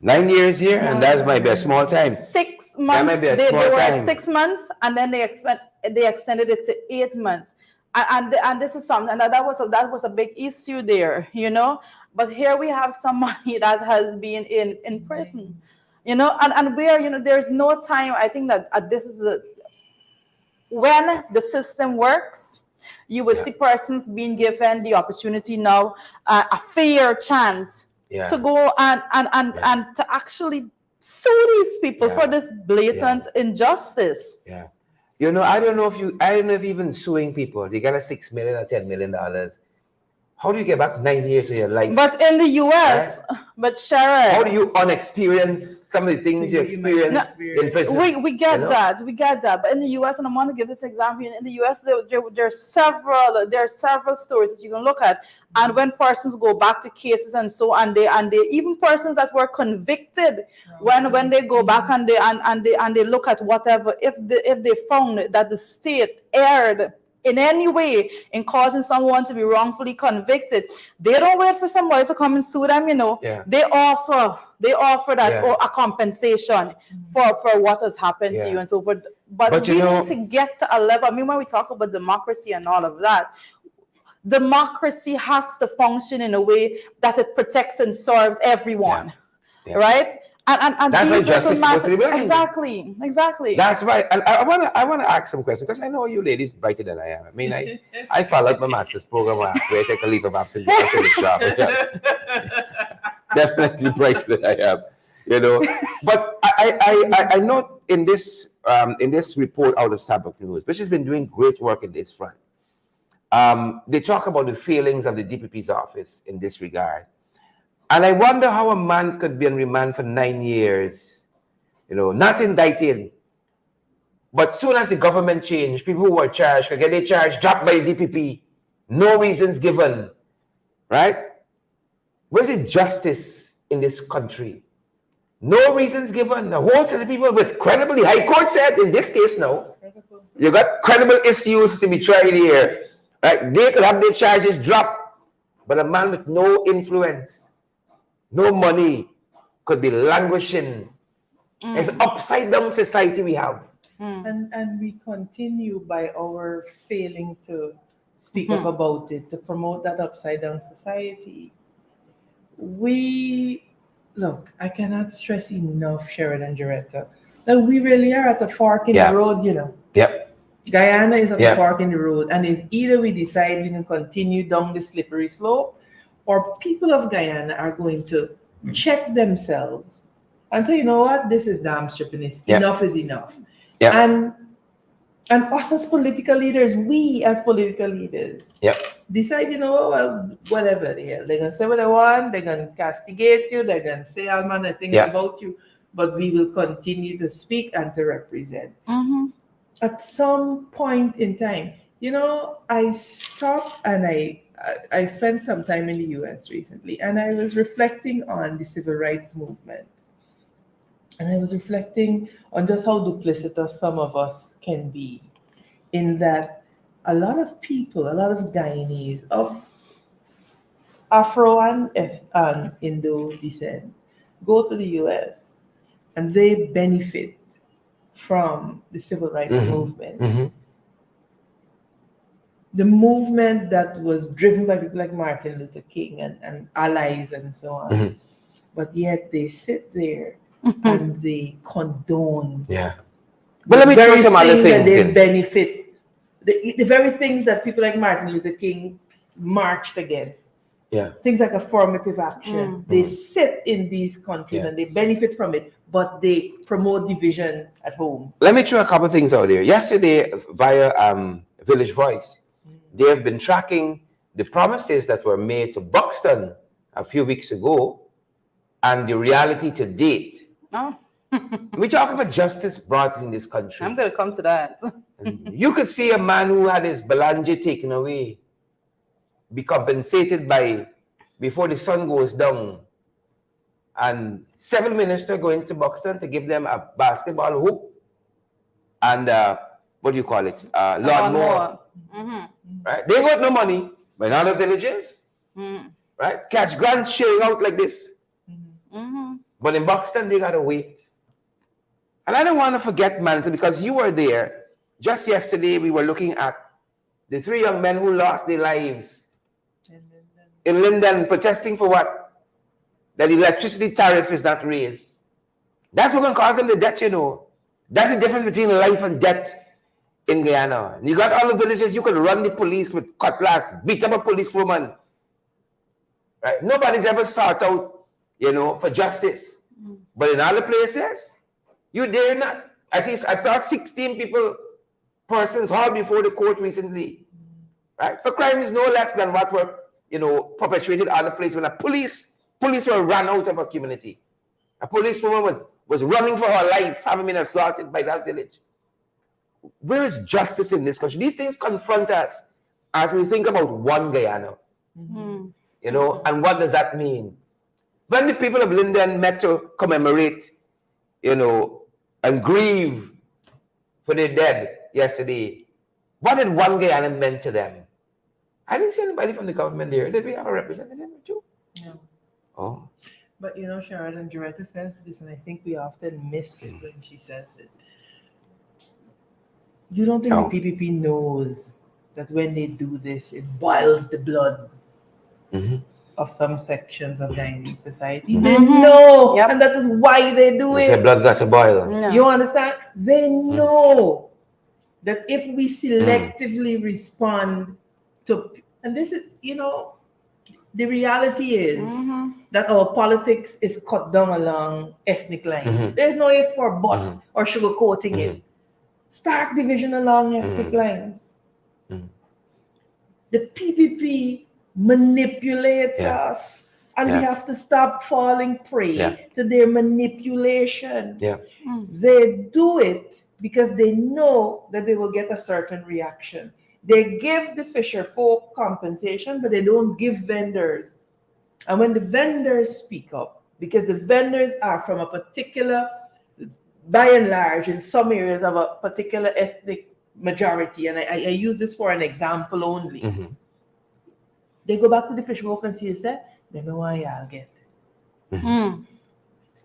9 years here, and that might be a small time. 6 months. They were at 6 months, and then they extended it to 8 months. And this is something, and that was a big issue there, But here we have somebody that has been in prison. And where, there's no time. I think that this is when the system works, you would see persons being given the opportunity now, a fair chance to go and to actually sue these people for this blatant injustice. I don't know if even suing people, they got a $6 million or $10 million. How do you get back 9 years of your life? But in the US, but Sharon, how do you unexperience some of the things you experience in prison? We get that. But in the US, and I want to give this example, in the US, there are several stories that you can look at. And when persons go back to cases and so on, they even persons that were convicted, when they go back and they look at whatever, if they found that the state erred in any way in causing someone to be wrongfully convicted, they don't wait for somebody to come and sue them, They offer that or a compensation for what has happened to you and so forth. But we need to get to a level. When we talk about democracy and all of that, democracy has to function in a way that it protects and serves everyone, right? And that's why justice is supposed to be building. Exactly. That's right. And I want to ask some questions, because I know you ladies brighter than I am. I mean, I followed my master's program where I take a leave of absence to do this job. Definitely brighter than I am, But I know in this report out of Sabbath News, which has been doing great work in this front, they talk about the failings of the DPP's office in this regard. And I wonder how a man could be on remand for 9 years, not indicted. But soon as the government changed, people who were charged could get their charge dropped by DPP. No reasons given, right? Where's the justice in this country? No reasons given. The whole set of people with credible, the High Court said in this case now, you got credible issues to be tried here. Right? They could have their charges dropped, but a man with no influence, no money, could be languishing. It's an upside down society we have. And we continue by our failing to speak up about it, to promote that upside down society. I cannot stress enough, Sharon and Joretta, that we really are at the fork in the road, Yep. Guyana is at the fork in the road, and it's either we decide we can continue down the slippery slope, or people of Guyana are going to check themselves and say, you know what, this is damn stripping. Enough is enough. And us as political leaders, decide, well, whatever the hell. They're going to say what they want, they're going to castigate you, they're going to say all manner of things about you, but we will continue to speak and to represent. At some point in time, I stopped and I spent some time in the US recently, and I was reflecting on the civil rights movement. And I was reflecting on just how duplicitous some of us can be, in that a lot of people, a lot of Guyanese of Afro and Indo descent go to the US and they benefit from the civil rights movement. The movement that was driven by people like Martin Luther King and allies and so on. But yet they sit there and they condone. Yeah. But let me throw some other things they in. benefit. The very things that people like Martin Luther King marched against. Yeah. Things like affirmative action. They sit in these countries and they benefit from it, but they promote division at home. Let me throw a couple of things out there. Yesterday, via Village Voice, they have been tracking the promises that were made to Buxton a few weeks ago and the reality to date. Oh. We talk about justice brought in this country. I'm going to come to that. You could see a man who had his Belanje taken away be compensated by before the sun goes down, and 7 ministers going to Buxton to give them a basketball hoop and what do you call it? Lawnmower. Right? They got no money, but in other villages, right? Catch grants sharing out like this. But in Buxton, they gotta wait. And I don't want to forget, man, because you were there. Just yesterday, we were looking at the 3 young men who lost their lives in Linden, protesting for what? That the electricity tariff is not raised. That's what's going to cause them the debt, That's the difference between life and death in Guyana. You got all the villages, you could run the police with cutlass, beat up a policewoman. Right? Nobody's ever sought out, for justice. But in other places, you dare not. I saw 16 persons hauled before the court recently, right? For crimes no less than what were, perpetrated other places when police were run out of a community. A policewoman was running for her life, having been assaulted by that village. Where is justice in this country? These things confront us as we think about one Guyana, and what does that mean? When the people of Linden met to commemorate, and grieve for their dead yesterday, what did one Guyana mean to them? I didn't see anybody from the government there. Did we have a representative too? No. Oh. But Sharon and Joretta says this, and I think we often miss it when she says it. You don't think the PPP knows that when they do this, it boils the blood of some sections of Guyanese society? They know, and that is why they do it. Say blood got to boil. No. You understand? They know that if we selectively respond to, and this is, the reality is that our politics is cut down along ethnic lines. There's no if or but or sugarcoating it. Stark division along ethnic lines. The PPP manipulates us, and we have to stop falling prey to their manipulation. They do it because they know that they will get a certain reaction. They give the fisher folk compensation, but they don't give vendors. And when the vendors speak up, because the vendors are from a particular, by and large, in some areas of a particular ethnic majority, and I use this for an example only. They go back to the fish folk and see, say, they know why y'all get.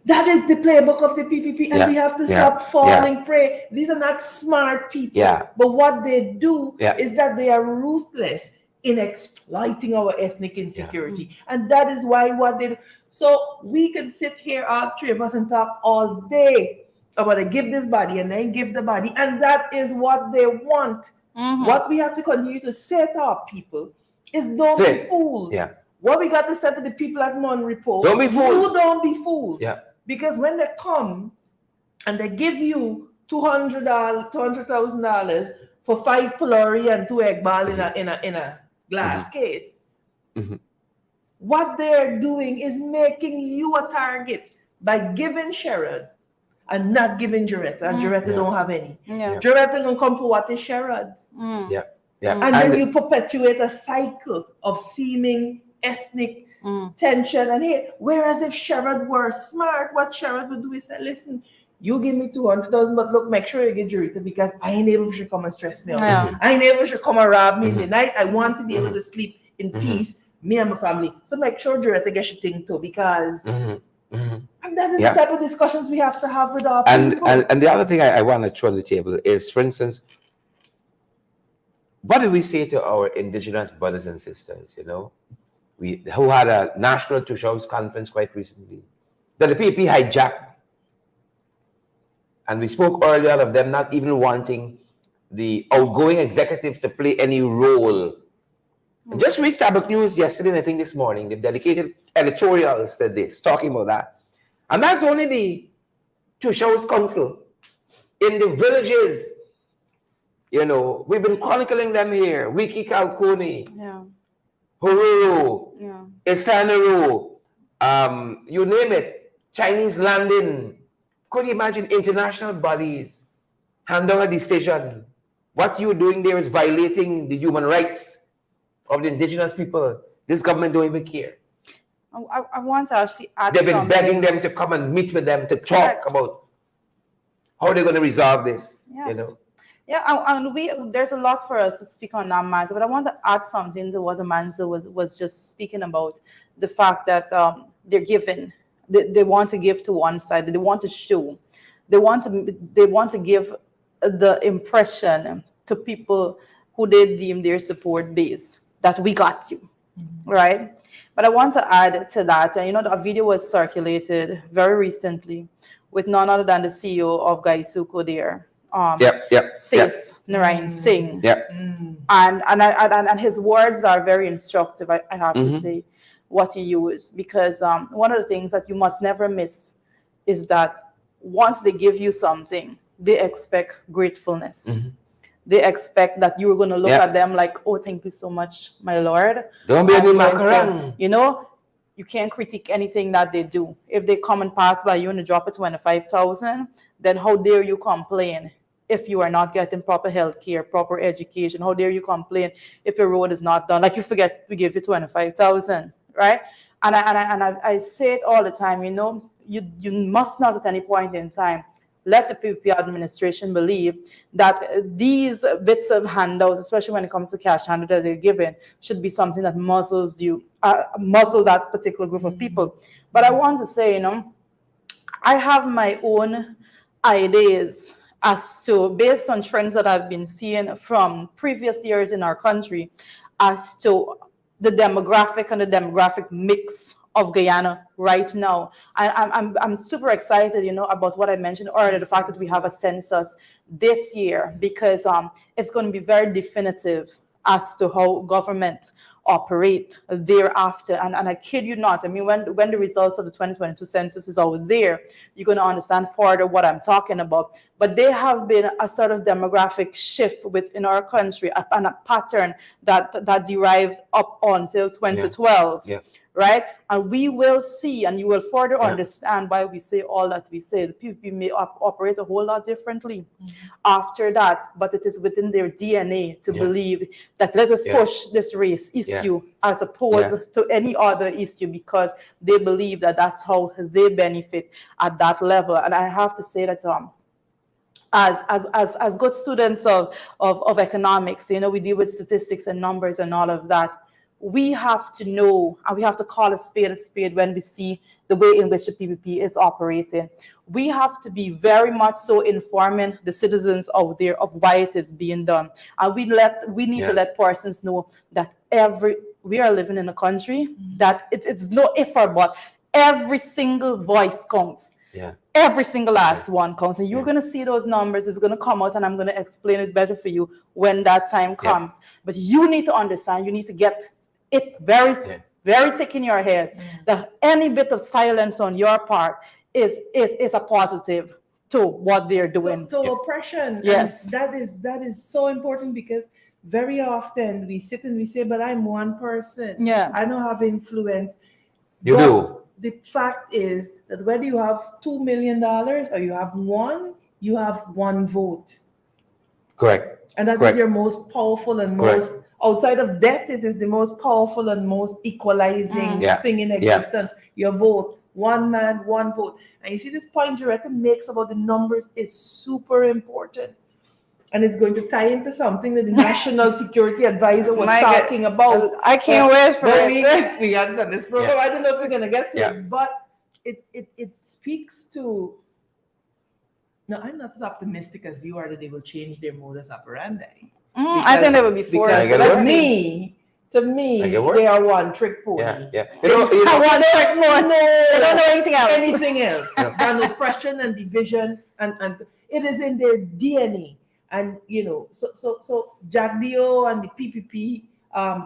That is the playbook of the PPP, and we have to stop falling prey. These are not smart people, but what they do is that they are ruthless in exploiting our ethnic insecurity, and that is why what they do. So we can sit here, all 3 of us, and talk all day about to give this body and then give the body, and that is what they want. What we have to continue to say to our people is don't be fooled. What we got to say to the people at Monrepo, don't be fooled. You don't be fooled. Because when they come and they give you $200,000 for 5 pillory and 2 egg ball in a glass case. Mm-hmm. What they're doing is making you a target by giving Sherrod and not giving Jaretta. And Jaretta don't have any. Yeah. Jaretta don't come for what is Sherrod's. Yeah. Yeah. And then you perpetuate a cycle of seeming ethnic tension and hate. Whereas if Sherrod were smart, what Sherrod would do is say, listen, you give me 200,000, but look, make sure you get Jaretta because I ain't able to come and stress me out. I ain't able to come and rob me in the night. I want to be able to sleep in peace, me and my family. So make sure Jaretta gets your thing too because and that is the type of discussions we have to have with our people. And the other thing I want to throw on the table is, for instance, what do we say to our indigenous brothers and sisters, you know, who had a national two-shows conference quite recently that the PPP hijacked? And we spoke earlier of them not even wanting the outgoing executives to play any role. And just read Starbuck News yesterday and I think this morning, they've dedicated editorials to this, talking about that. And that's only the two-shows council. In the villages, you know, we've been chronicling them here. Wiki Kalkuni, Horuru, Isanuru, you name it, Chinese landing. Could you imagine international bodies hand down a decision? What you're doing there is violating the human rights of the indigenous people. This government don't even care. I want to actually add They've been something. begging them to come and meet with them to talk about how they're going to resolve this, you know. Yeah, and there's a lot for us to speak on that matter, but I want to add something to what Amanda was just speaking about, the fact that they're giving, they want to give to one side, they want to show, they want to give the impression to people who they deem their support base that we got you, right? But I want to add to that, you know, a video was circulated very recently with none other than the CEO of Gaisuko there. Sis Narayan Singh. And his words are very instructive, I have to say, what he used, because one of the things that you must never miss is that once they give you something, they expect gratefulness. They expect that you're going to look at them like, oh, thank you so much, my Lord. Don't be any macaron. You know, you can't critique anything that they do. If they come and pass by you and drop a 25,000, then how dare you complain if you are not getting proper health care, proper education? How dare you complain if your road is not done? Like, you forget we give you 25,000, right? And I say it all the time, you know, you must not at any point in time let the PPP administration believe that these bits of handouts, especially when it comes to cash handout that they're given, should be something that muzzles you, muzzle that particular group of people. But I want to say, you know, I have my own ideas as to, based on trends that I've been seeing from previous years in our country, as to the demographic and the demographic mix of Guyana right now. I'm super excited, you know, about what I mentioned earlier, the fact that we have a census this year, because it's going to be very definitive as to how government operate thereafter. And I kid you not, I mean, when the results of the 2022 census is out there, you're going to understand further what I'm talking about. But there have been a sort of demographic shift within our country and a pattern that derived up until 2012. Right? And we will see, and you will further understand why we say all that we say. The people may operate a whole lot differently after that, but it is within their DNA to believe that let us push this race issue as opposed to any other issue, because they believe that that's how they benefit at that level. And I have to say that as good students of economics, you know, we deal with statistics and numbers and all of that. We have to know, and we have to call a spade when we see the way in which the PPP is operating. We have to be very much so informing the citizens out there of why it is being done. And we need to let persons know that we are living in a country that it's no if or but. Every single voice counts. Every single last one counts. And you're going to see those numbers. It's going to come out, and I'm going to explain it better for you when that time comes. But you need to understand, you need to get it very, very thick in your head that any bit of silence on your part is a positive to what they're doing. To oppression. Yes. And that is so important, because very often we sit and we say, but I'm one person. Yeah. I don't have influence. You But do. the fact is that whether you have $2 million or you have one, you have one vote. Correct. And that is Correct. your most powerful and Correct. most, outside of death, it is the most powerful and most equalizing Yeah. thing in Yeah. existence. Your vote, one man, one vote. And you see this point Joretta makes about the numbers is super important. And it's going to tie into something that the National Security Advisor was My God. talking about. I can't wait for But it. we hadn't done this program. I don't know if we're gonna get to Yeah. it, but it speaks to. No, I'm not as optimistic as you are that they will change their modus operandi. I think they will be forced. Make it Because work. to me, Make it work. they are one trick pony. Yeah. You know, One trick pony. They don't know anything else. Anything else than oppression and division, and it is in their DNA. And so Jack Dio and the PPP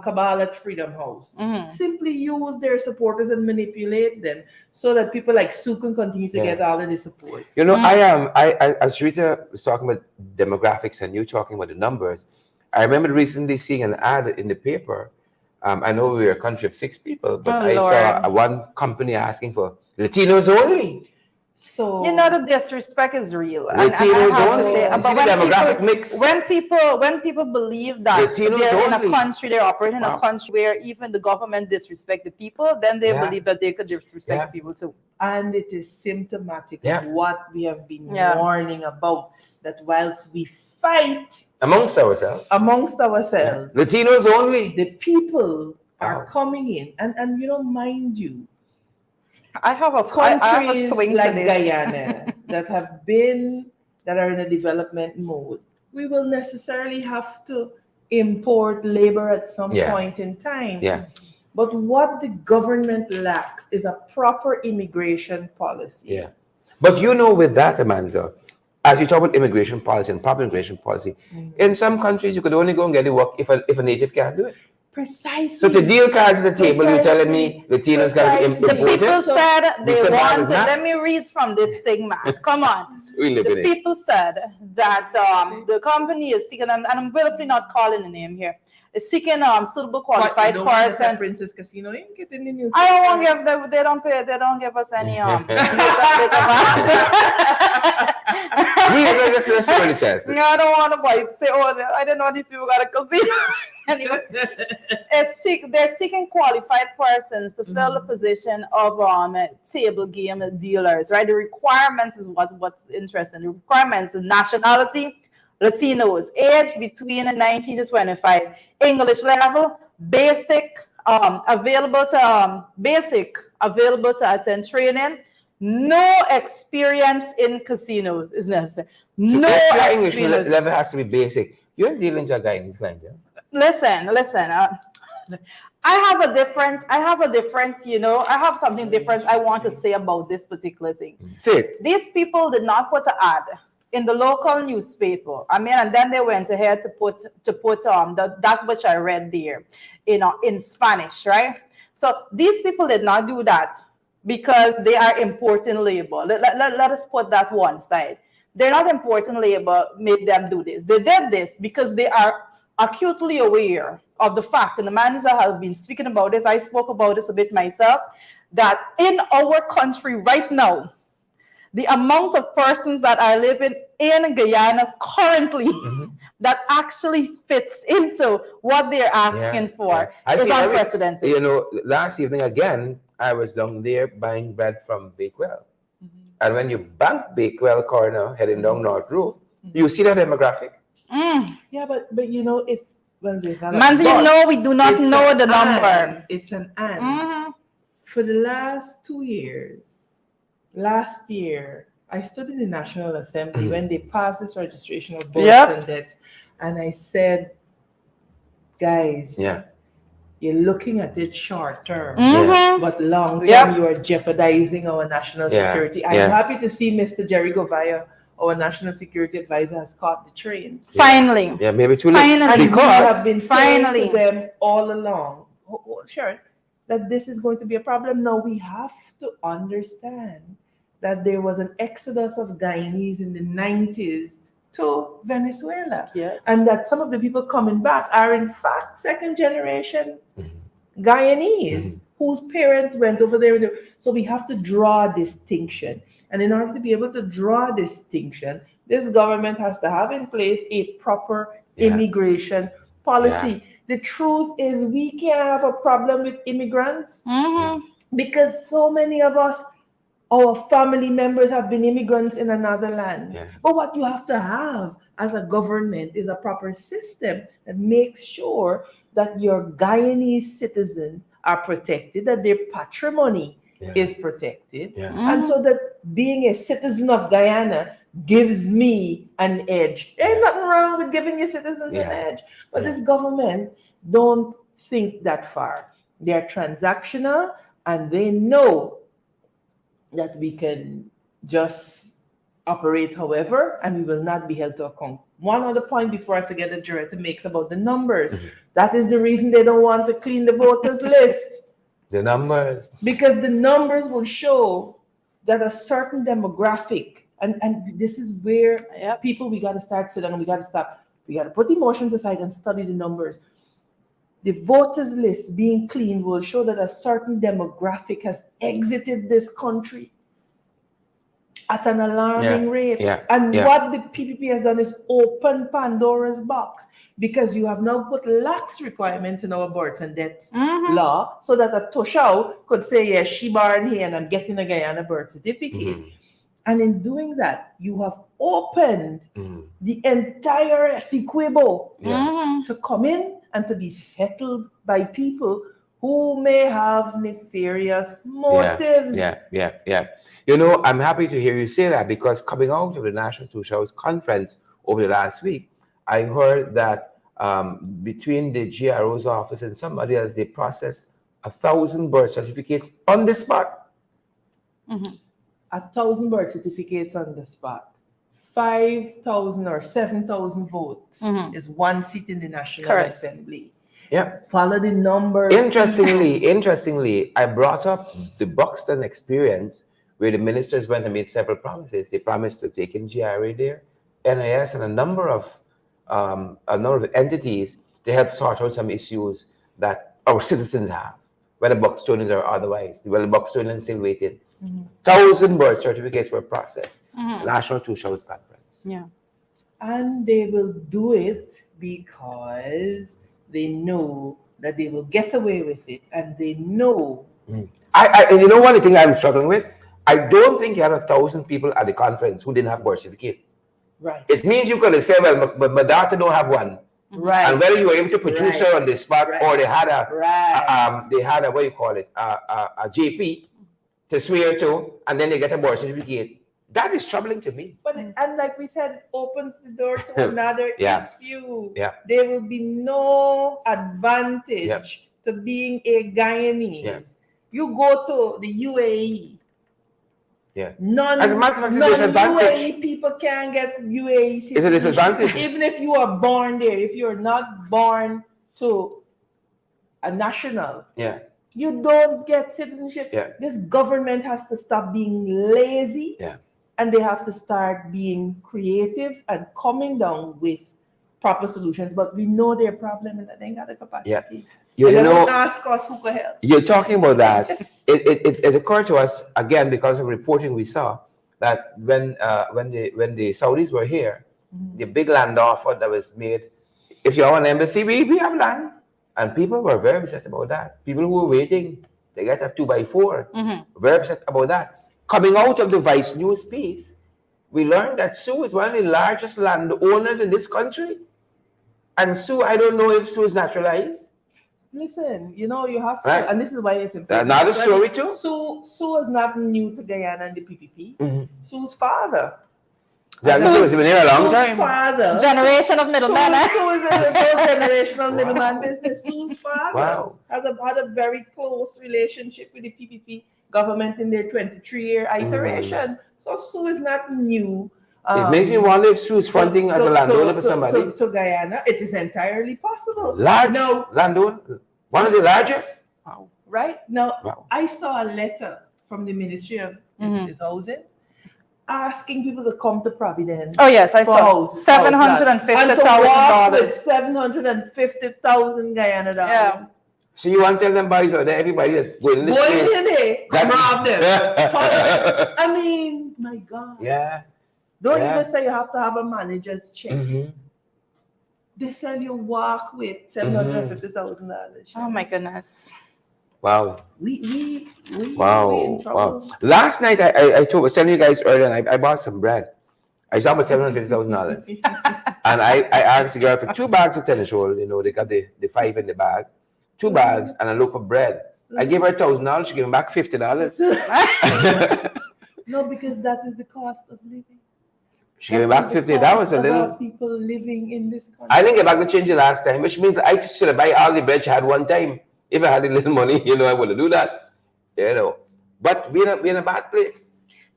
cabal at Freedom House simply use their supporters and manipulate them so that people like Sue can continue to get all of the support. You know, I as Rita was talking about demographics and you talking about the numbers, I remember recently seeing an ad in the paper. I know we're a country of 6 people, but I saw one company asking for Latinos only. So the disrespect is real. Latinos only. But when people believe that Latinos they're in only. a country, they're operating in a country where even the government disrespect the people, then they believe that they could disrespect the people too. And it is symptomatic of what we have been warning about, that whilst we fight amongst ourselves, Latinos only, the people are coming in. And mind you, I have a swing like to this. Guyana that are in a development mode, we will necessarily have to import labor at some point in time. Yeah. But what the government lacks is a proper immigration policy. Yeah. But with that, Amanza, as you talk about immigration policy and proper immigration policy, in some countries you could only go and get the work if a native can't do it. Precisely. So to deal cards at the table, you're telling me Latinos got to be imported? The people said they wanted. Let me read from this thing, man. Come on. The people said that the company is seeking, and I'm willfully not calling the name here, is seeking suitable qualified person. Princess Casino, you get in the news. I don't want to give them. They don't pay. They don't give us any Let's see what it says. No, I don't want to buy it. Say, I don't know these people got a casino. Anyway, they're seeking qualified persons to fill the position of table game dealers, right? The requirements is what's interesting. The requirements is nationality, Latinos, age between 19 to 25, English level, basic, available to attend training. No experience in casinos is necessary. No experience. English level has to be basic. You're dealing with a guy in this line, yeah? Listen. I have something different I want to say about this particular thing. Say it. These people did not put an ad in the local newspaper. And then they went ahead to put that which I read there, in Spanish, right? So these people did not do that because they are importing labor. Let us put that one side. They're not importing labor, made them do this. They did this because they are acutely aware of the fact, and the man has been speaking about this, I spoke about this a bit myself, that in our country right now, the amount of persons that are living in Guyana currently that actually fits into what they're asking for is unprecedented. Last evening again, I was down there buying bread from Bakewell. And when you bank Bakewell corner heading down North Road, you see that demographic. Yeah, but it's there's not. Manzi, we do not know the number. It's an and. For the last 2 years, last year, I stood in the National Assembly when they passed this registration of births and deaths, and I said, guys, you're looking at it short term, but long term you are jeopardizing our national security. I'm happy to see Mr. Jerry Govaya, our national security advisor, has caught the train. Finally. Yeah, maybe too late. Finally. Because we have been saying to them all along, that this is going to be a problem. Now we have to understand that there was an exodus of Guyanese in the 90s to Venezuela. Yes. And that some of the people coming back are in fact second generation Guyanese whose parents went over there. So we have to draw a distinction. And in order to be able to draw a distinction, this government has to have in place a proper immigration policy. The truth is we can't have a problem with immigrants because so many of us, our family members have been immigrants in another land. But what you have to have as a government is a proper system that makes sure that your Guyanese citizens are protected, that their patrimony is protected. And so that being a citizen of Guyana gives me an edge. There ain't nothing wrong with giving your citizens an edge. But this government don't think that far. They're transactional and they know that we can just operate however, and we will not be held to account. One other point before I forget that Joretta makes about the numbers. That is the reason they don't want to clean the voters list. The numbers. Because the numbers will show that a certain demographic, and this is where people, we got to start sitting and we got to stop. We got to put emotions aside and study the numbers. The voters list being cleaned will show that a certain demographic has exited this country at an alarming rate. What the PPP has done is open Pandora's box, because you have now put lax requirements in our births and deaths law, so that a Toshao could say, yes, she born here and I'm getting a Guyana birth certificate. And in doing that, you have opened the entire Essequibo to come in and to be settled by people who may have nefarious motives. You know, I'm happy to hear you say that, because coming out of the National Two Shows Conference over the last week, I heard that between the GRO's office and somebody else, they processed 1,000 birth certificates on the spot. 1,000 birth certificates on the spot. 5,000 or 7,000 votes is one seat in the National Assembly. Follow the numbers. Interestingly, I brought up the Buxton experience where the ministers went and made several promises. They promised to take in GRA there, NIS, and a number of entities to help sort out some issues that our citizens have, whether Buxtonians or otherwise. Well, the Buxtonians still waiting. 1,000 birth certificates were processed. National Two Shows Conference. And they will do it because they know that they will get away with it, and they know. And you know one thing I'm struggling with? I don't think you had 1,000 people at the conference who didn't have birth certificate. It means you could have said, well, my daughter don't have one. And whether you were able to produce her on the spot, or they had a what do you call it, a JP to swear to, and then they get a birth certificate. That is troubling to me. But and like we said, it opens the door to another issue. There will be no advantage to being a Guyanese. You go to the UAE. As a matter of fact, it's a disadvantage. UAE people can't get UAE citizenship. It's a disadvantage. Even if you are born there, if you're not born to a national, you don't get citizenship. This government has to stop being lazy. And they have to start being creative and coming down with proper solutions. But we know their problem and that they ain't got the capacity. You know, ask us who could help. You're talking about that. It occurred to us again because of reporting we saw that when the Saudis were here, the big land offer that was made. If you're an embassy, we have land, and people were very upset about that. People who were waiting, they get a 2x4. Very upset about that. Coming out of the Vice News piece, we learned that Sue is one of the largest landowners in this country. And Sue, I don't know if Sue is naturalized. Listen, you know, you have to, and this is why it's important. Another story too. Sue is not new to Guyana and the PPP. Sue's father. Sue's been here a long time. Father. Generation of middlemen. Sue is in the generational middleman business. Sue's father had a very close relationship with the PPP government in their 23-year iteration. So Sue is not new. It makes me wonder if Sue is fronting as a landowner for somebody. To Guyana, it is entirely possible. Landowner? One of the largest? Wow. Right? Now, I saw a letter from the Ministry of Housing, asking people to come to Providence. Oh yes, I saw $750,000. With $750,000 Guyana dollars. Yeah. So you want to tell them boys out there, everybody that go in this place. Going in there, rob them. I mean, my God. Yeah. Don't even say you have to have a manager's check. They said you walk with $750,000. Oh my goodness. Wow. We Wow. in trouble. Wow. Last night I was telling you guys earlier, and I bought some bread. I saw about $750,000. And I asked the girl for 2 bags of tennis roll. You know, they got the 5 in the bag. 2 bags, and I look for bread. I gave her $1,000. She gave me back $50. No, because that is the cost of living. She gave me back 50. That was a little. People living in this country. I didn't get back the change the last time, which means that I should have buy all the bread she had one time. If I had a little money, you know, I would have do that. You know, but we're in a bad place.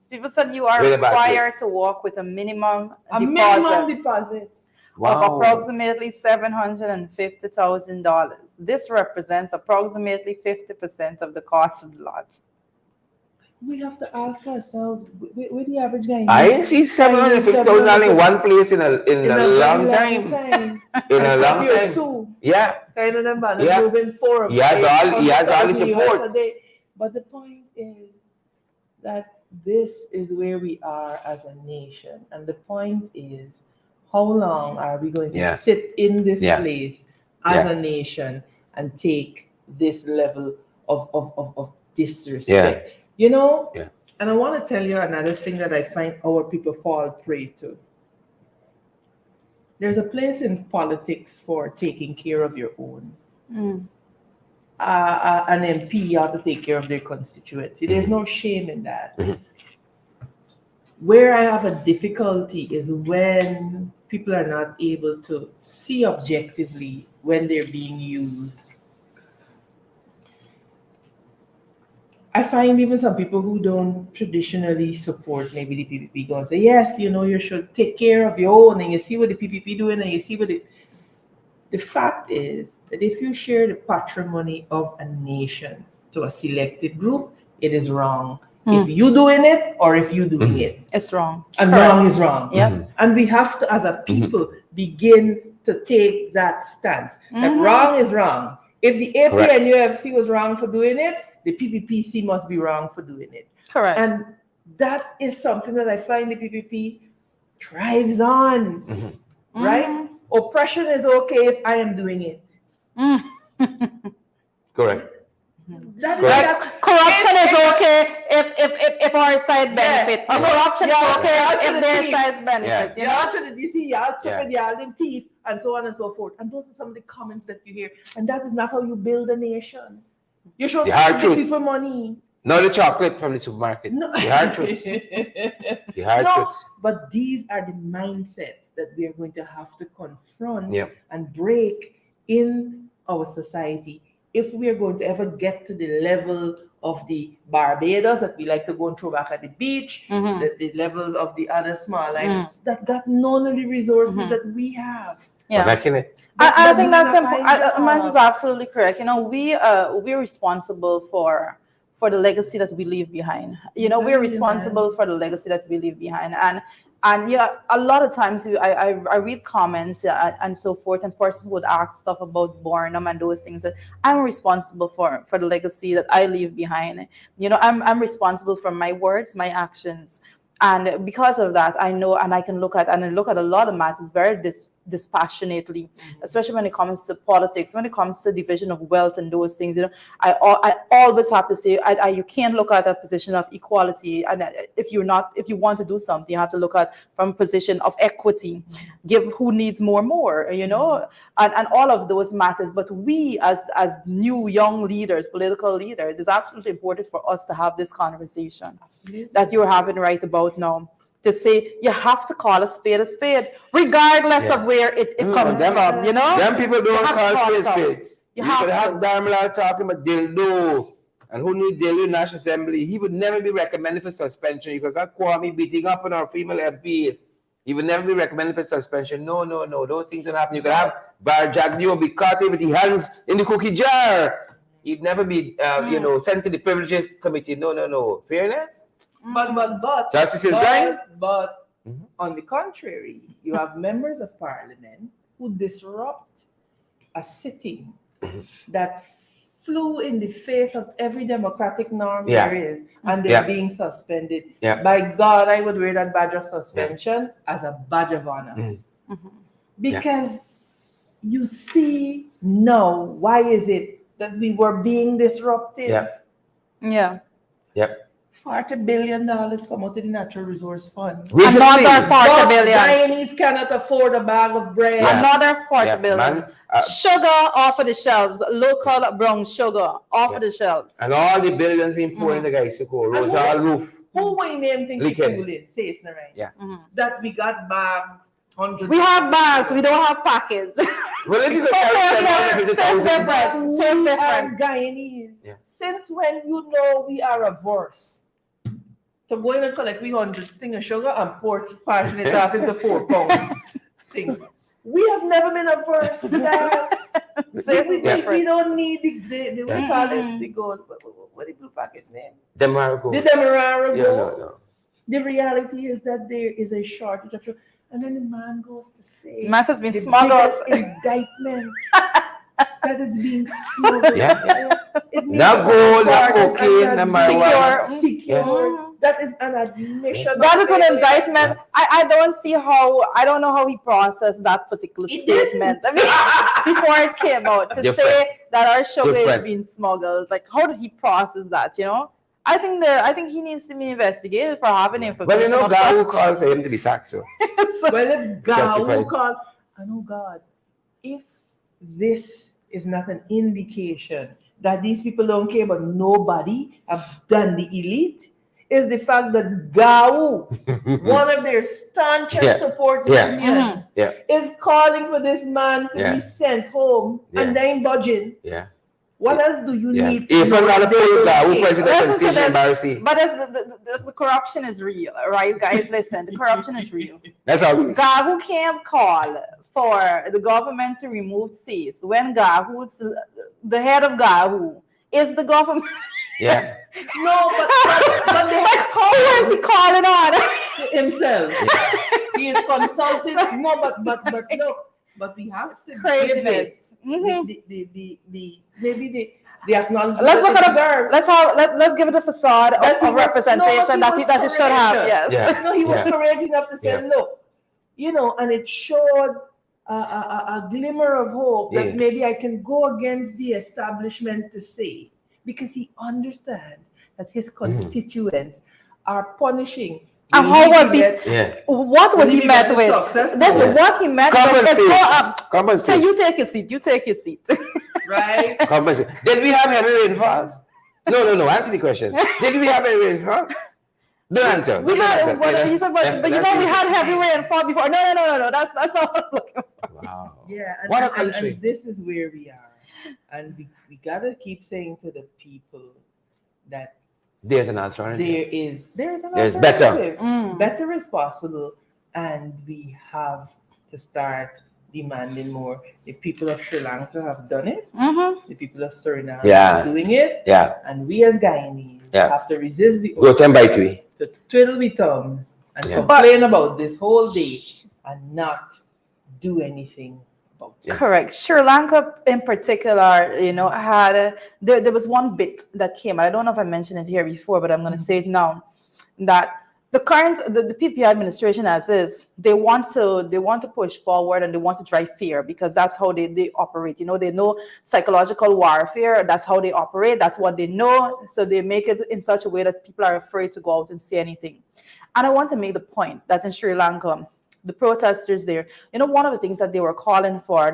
People said you are required to walk with a minimum deposit. Of approximately $750,000. This represents approximately 50% of the cost of the lot. We have to ask ourselves, where the average guy? I ain't see $750,000 in one place in a long time. In a long time. Yeah. Kind of them, moving forward. He has all the support. But the point is that this is where we are as a nation, and the point is, how long are we going to sit in this place as a nation and take this level of disrespect? You know? Yeah. And I want to tell you another thing that I find our people fall prey to. There's a place in politics for taking care of your own. An MP ought to take care of their constituency. There's no shame in that. Where I have a difficulty is when people are not able to see objectively when they're being used. I find even some people who don't traditionally support maybe the PPP go and say, yes, you know, you should take care of your own, and you see what the PPP doing, and you see what the fact is that if you share the patrimony of a nation to a selected group, it is wrong. If you doing it or if you doing it, it's wrong. And wrong is wrong. Yeah. And we have to, as a people, begin to take that stance. That wrong is wrong. If the AP and UFC was wrong for doing it, the PPPC must be wrong for doing it. Correct. And that is something that I find the PPP thrives on. Right? Oppression is okay if I am doing it. Correct. Corruption is okay if our side benefit. Corruption is okay if their side benefit. You know? You see, y'all chicken, y'all in teeth, and so on and so forth. And those are some of the comments that you hear. And that is not how you build a nation. You should give people money. Not the chocolate from the supermarket. No. The hard truths. The hard truths. But these are the mindsets that we are going to have to confront and break in our society if we are going to ever get to the level of the Barbados that we like to go and throw back at the beach, the levels of the other small islands that got none of the resources that we have. Yeah, I think that's important. Mine is absolutely correct. You know, we're responsible for the legacy that we leave behind. You know, we're responsible for the legacy that we leave behind. And yeah, a lot of times I read comments and so forth, and persons would ask stuff about Barnum and those things. That I'm responsible for the legacy that I leave behind. You know, I'm responsible for my words, my actions. And because of that, I know, and I can look at a lot of matters very dispassionately, especially when it comes to politics, when it comes to division of wealth and those things. You know, I always have to say, you can't look at a position of equality, and if you want to do something, you have to look at from a position of equity, give who needs more. You know, and all of those matters. But we, as new young leaders, political leaders, it's absolutely important for us to have this conversation that you're having right about now. To say you have to call a spade, regardless of where it comes from. You know, them people don't call spade. You could have Darmala talking about dildo, and who knew dildo in National Assembly. He would never be recommended for suspension. You could have Kwame beating up on our female MPs. He would never be recommended for suspension. No. Those things don't happen. You could have Barjagnew be caught with his hands in the cookie jar. He'd never be, sent to the Privileges Committee. No. Fairness? But Justice is blind. But Mhm. on the contrary, you have members of parliament who disrupt a sitting Mhm. that flew in the face of every democratic norm Yeah. there is, and they're Yeah. being suspended. Yeah. By God, I would wear that badge of suspension as a badge of honor. Mhm. Because you see now, why is it that we were being disruptive? Yeah. Yeah. Yep. $40 billion come out of the Natural Resource Fund. Recently, Another 40 But billion. Guyanese cannot afford a bag of bread. Yeah. Another 40 yeah, billion. man, Sugar off of the shelves. Local brown sugar off of the shelves. and all the billions being poured in the guys to go. Rose all roof. Who we name think we Leaking. fooling? Say it's not right. Yeah. That we got bags, 100. We have bags. We don't have package. Well, if you could carry Same 750,000. different. Same We are different. Guyanese. Yeah. Since when you know we are averse to going and collect 100 thing of sugar and parting it off into 4 pound things. We have never been averse to that. We don't need the we call it the gold. What the blue packet name? Demarco. The Demerara Yeah, gold. no. The reality is that there is a shortage of sugar. And then the man goes to say Mass has been the smuggled. biggest indictment that is being smuggled. Yeah. It means Not gold, not borders cocaine, are not marijuana. secure. That is an admission. That is an indictment. I don't know how he processed that particular He statement. I mean, before it came out to Different. say that our sugar is Different. being smuggled. Like, how did he process that? You know, I think he needs to be investigated for having information. Well, you know, of God will such. call for him to be sacked, so. Well, if God Justified. will call, I know God, if this is not an indication that these people don't care about nobody have done the elite, is the fact that Gao, one of their staunchest Yeah. support Yeah. unions, Yeah. is calling for this man to Yeah. be sent home and then budging. Yeah. What else do you Yeah. need? If know I'm not a that they poll will guy, who take? president Listen and to station this. embarrassing. But the corruption is real, right, guys? Listen, the corruption is real. That's all it is. Gahu can't call for the government to remove cease when Gahu's the head of Gahu is the government. Yeah. No, but they have Who is he calling on? himself. He is consulted. No, but no. But we have to give Craziness. it maybe the acknowledgement. Let's look that it at deserves. let's give it a facade That he of was- representation no, but he that was it should have. courageous. Yes. Yeah. No, he was Yeah. courageous enough to say, Yeah. look, and it showed a glimmer of hope that Yeah. maybe I can go against the establishment to say, because he understands that his constituents are punishing. And how was he? Yeah. What was he met with? Successful. Listen, what he met with is go up. Compensate. Say you take your seat. You take your seat. Right? Compensate. Did we have heavy rainfalls? No. Answer the question. Did we have heavy rainfall? Don't answer. We Don't had, answer. but he said, but you know, we had heavy rainfall before. No. That's not what I'm looking for. Wow. Yeah, and, What a and- country. and this is where we are. And we gotta keep saying to the people that There's an alternative. there's an There's better. alternative. Better is possible, and we have to start demanding more. The people of Sri Lanka have done it. The people of Suriname Yeah. are doing it, Yeah. and we as Guyanese Yeah. have to resist the Go 10 by 3. to twiddle with thumbs and Yeah. complain about this whole day and not do anything about it. Yeah. Correct. Sri Lanka, in particular, had there was one bit that came. I don't know if I mentioned it here before, but I'm going to say it now. That the current the PPI administration, as is, they want to push forward and they want to drive fear because that's how they operate. They know psychological warfare. That's how they operate. That's what they know. So they make it in such a way that people are afraid to go out and say anything. And I want to make the point that in Sri Lanka, the protesters there, one of the things that they were calling for,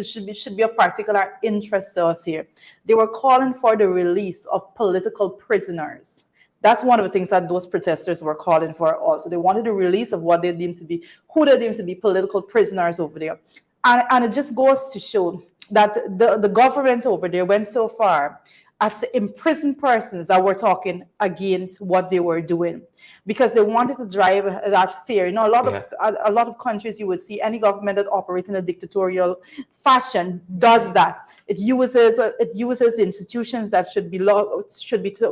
should be of particular interest to us here. They were calling for the release of political prisoners. That's one of the things that those protesters were calling for also. They wanted the release of what they deemed to be, who they deemed to be political prisoners over there. And it just goes to show that the government over there went so far as to imprison persons that were talking against what they were doing, because they wanted to drive that fear. A lot of countries, you would see any government that operates in a dictatorial fashion does that. It uses the institutions that should be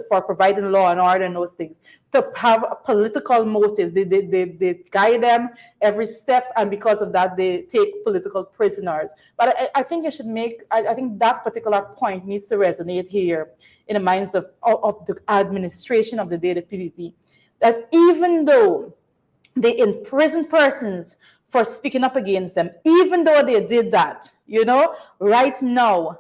for providing law and order and those things to have political motives. They guide them every step, and because of that, they take political prisoners. But I think you should I think that particular point needs to resonate here in the minds of the administration of the day, the PPP, that even though they imprison persons for speaking up against them, even though they did that, right now,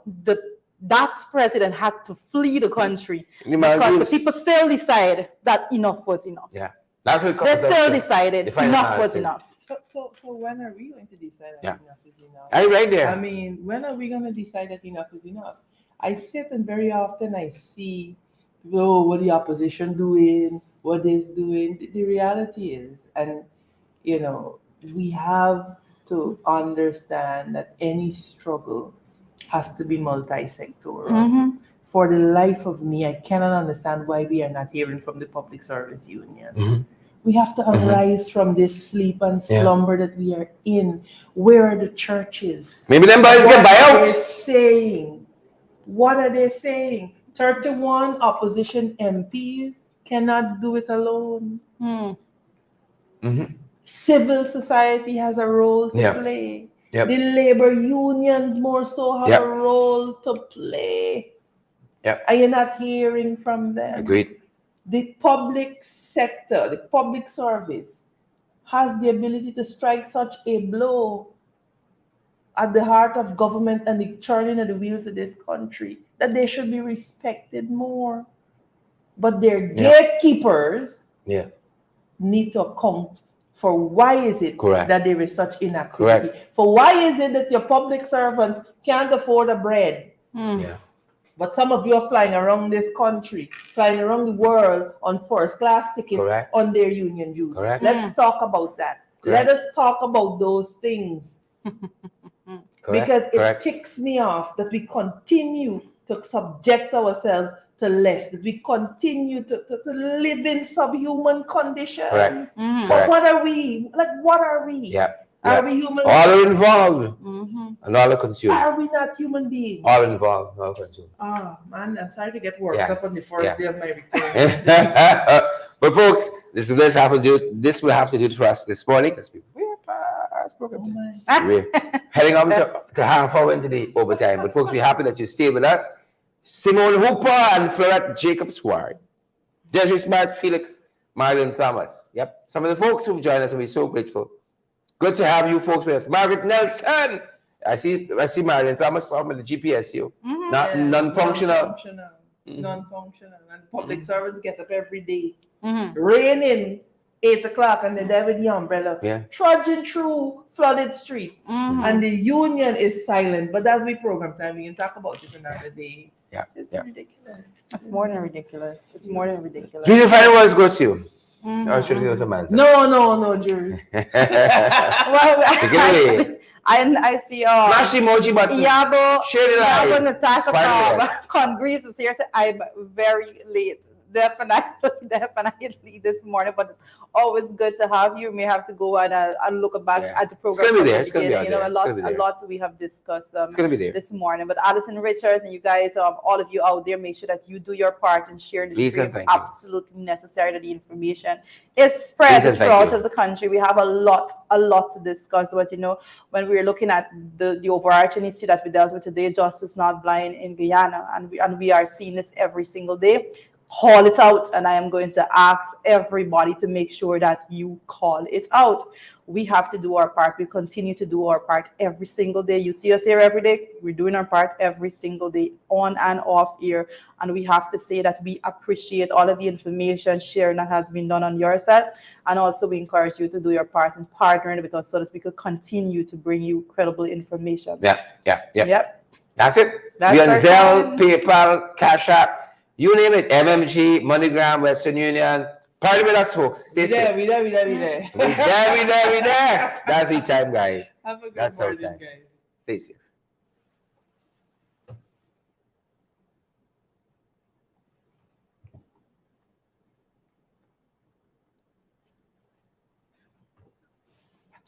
that president had to flee the country because the people still decide that enough was enough. Yeah, that's what they still decided enough was enough. So when are we going to decide that enough is enough? I'm right there. I mean, when are we going to decide that enough is enough? I sit and very often I see, what the opposition doing, what is doing. The reality is, and we have to understand that any struggle has to be multi-sectoral. Mm-hmm. For the life of me, I cannot understand why we are not hearing from the Public Service Union. Mm-hmm. We have to arise from this sleep and slumber that we are in. Where are the churches? Maybe them boys get buyout. What are they saying? 31 opposition MPs cannot do it alone. Mm-hmm. Civil society has a role to play. Yep. The labor unions more so have a role to play. Yep. Are you not hearing from them? Agreed. The public sector, the public service, has the ability to strike such a blow at the heart of government and the turning of the wheels of this country that they should be respected more. But their gatekeepers need to account for why is it that there is such inactivity. For why is it that your public servants can't afford a bread? But some of you are flying around this country, flying around the world on first class tickets on their union dues. Let's talk about that. Let us talk about those things. Because it ticks me off that we continue to subject ourselves to less, that we continue to live in subhuman conditions. But what are we? What are we? Are we human? All are involved. And all are consumed. Are we not human beings? All involved, all consumed. Man, I'm sorry to get worked up on the first day of my return. But folks, this will have to do it for us this morning because we're past program time. We're heading on to half hour into the overtime. But folks, we're happy that you stayed with us. Simone Hooper and Florette Jacobs Ward, Desiree Smart, Felix, Marlon Thomas. Yep, some of the folks who've joined us, and we're so grateful. Good to have you folks with us. Margaret Nelson. I see Marlon Thomas talking about the GPSU. Non-functional. Non-functional. And public servants get up every day. Raining 8 o'clock and they're there with the umbrella. Trudging through flooded streets. And the union is silent. But as we program time, we can talk about it another day. It's ridiculous. It's more than ridiculous. It's more than ridiculous. Do you find what goes to you? Or should we give us a man? No, Jury. I see smash the emoji button. Yabo Natasha Congreve is here. I'm very late. Definitely this morning, but it's always good to have you. We may have to go and look back at the program. It's gonna be there. It's gonna be out there. A lot we have discussed it's gonna be there this morning. But Alison Richards and you guys, all of you out there, make sure that you do your part and share the stream. Absolutely necessary that the information is spread throughout of the country. We have a lot to discuss. But when we're looking at the overarching issue that we dealt with today, justice not blind in Guyana, and we are seeing this every single day. Call it out, and I am going to ask everybody to make sure that you call it out. We have to do our part. We continue to do our part every single day. You see us here every day. We're doing our part every single day, on and off here. And we have to say that we appreciate all of the information sharing that has been done on your side. And also we encourage you to do your part and partnering with us so that we could continue to bring you credible information. Yep. That's it. We on Zelle, PayPal, Cash App. You name it, MMG, MoneyGram, Western Union. Party with us, folks. Stay safe. We there. We there. That's the time, guys. Have a good That's morning, our time. guys. Stay safe.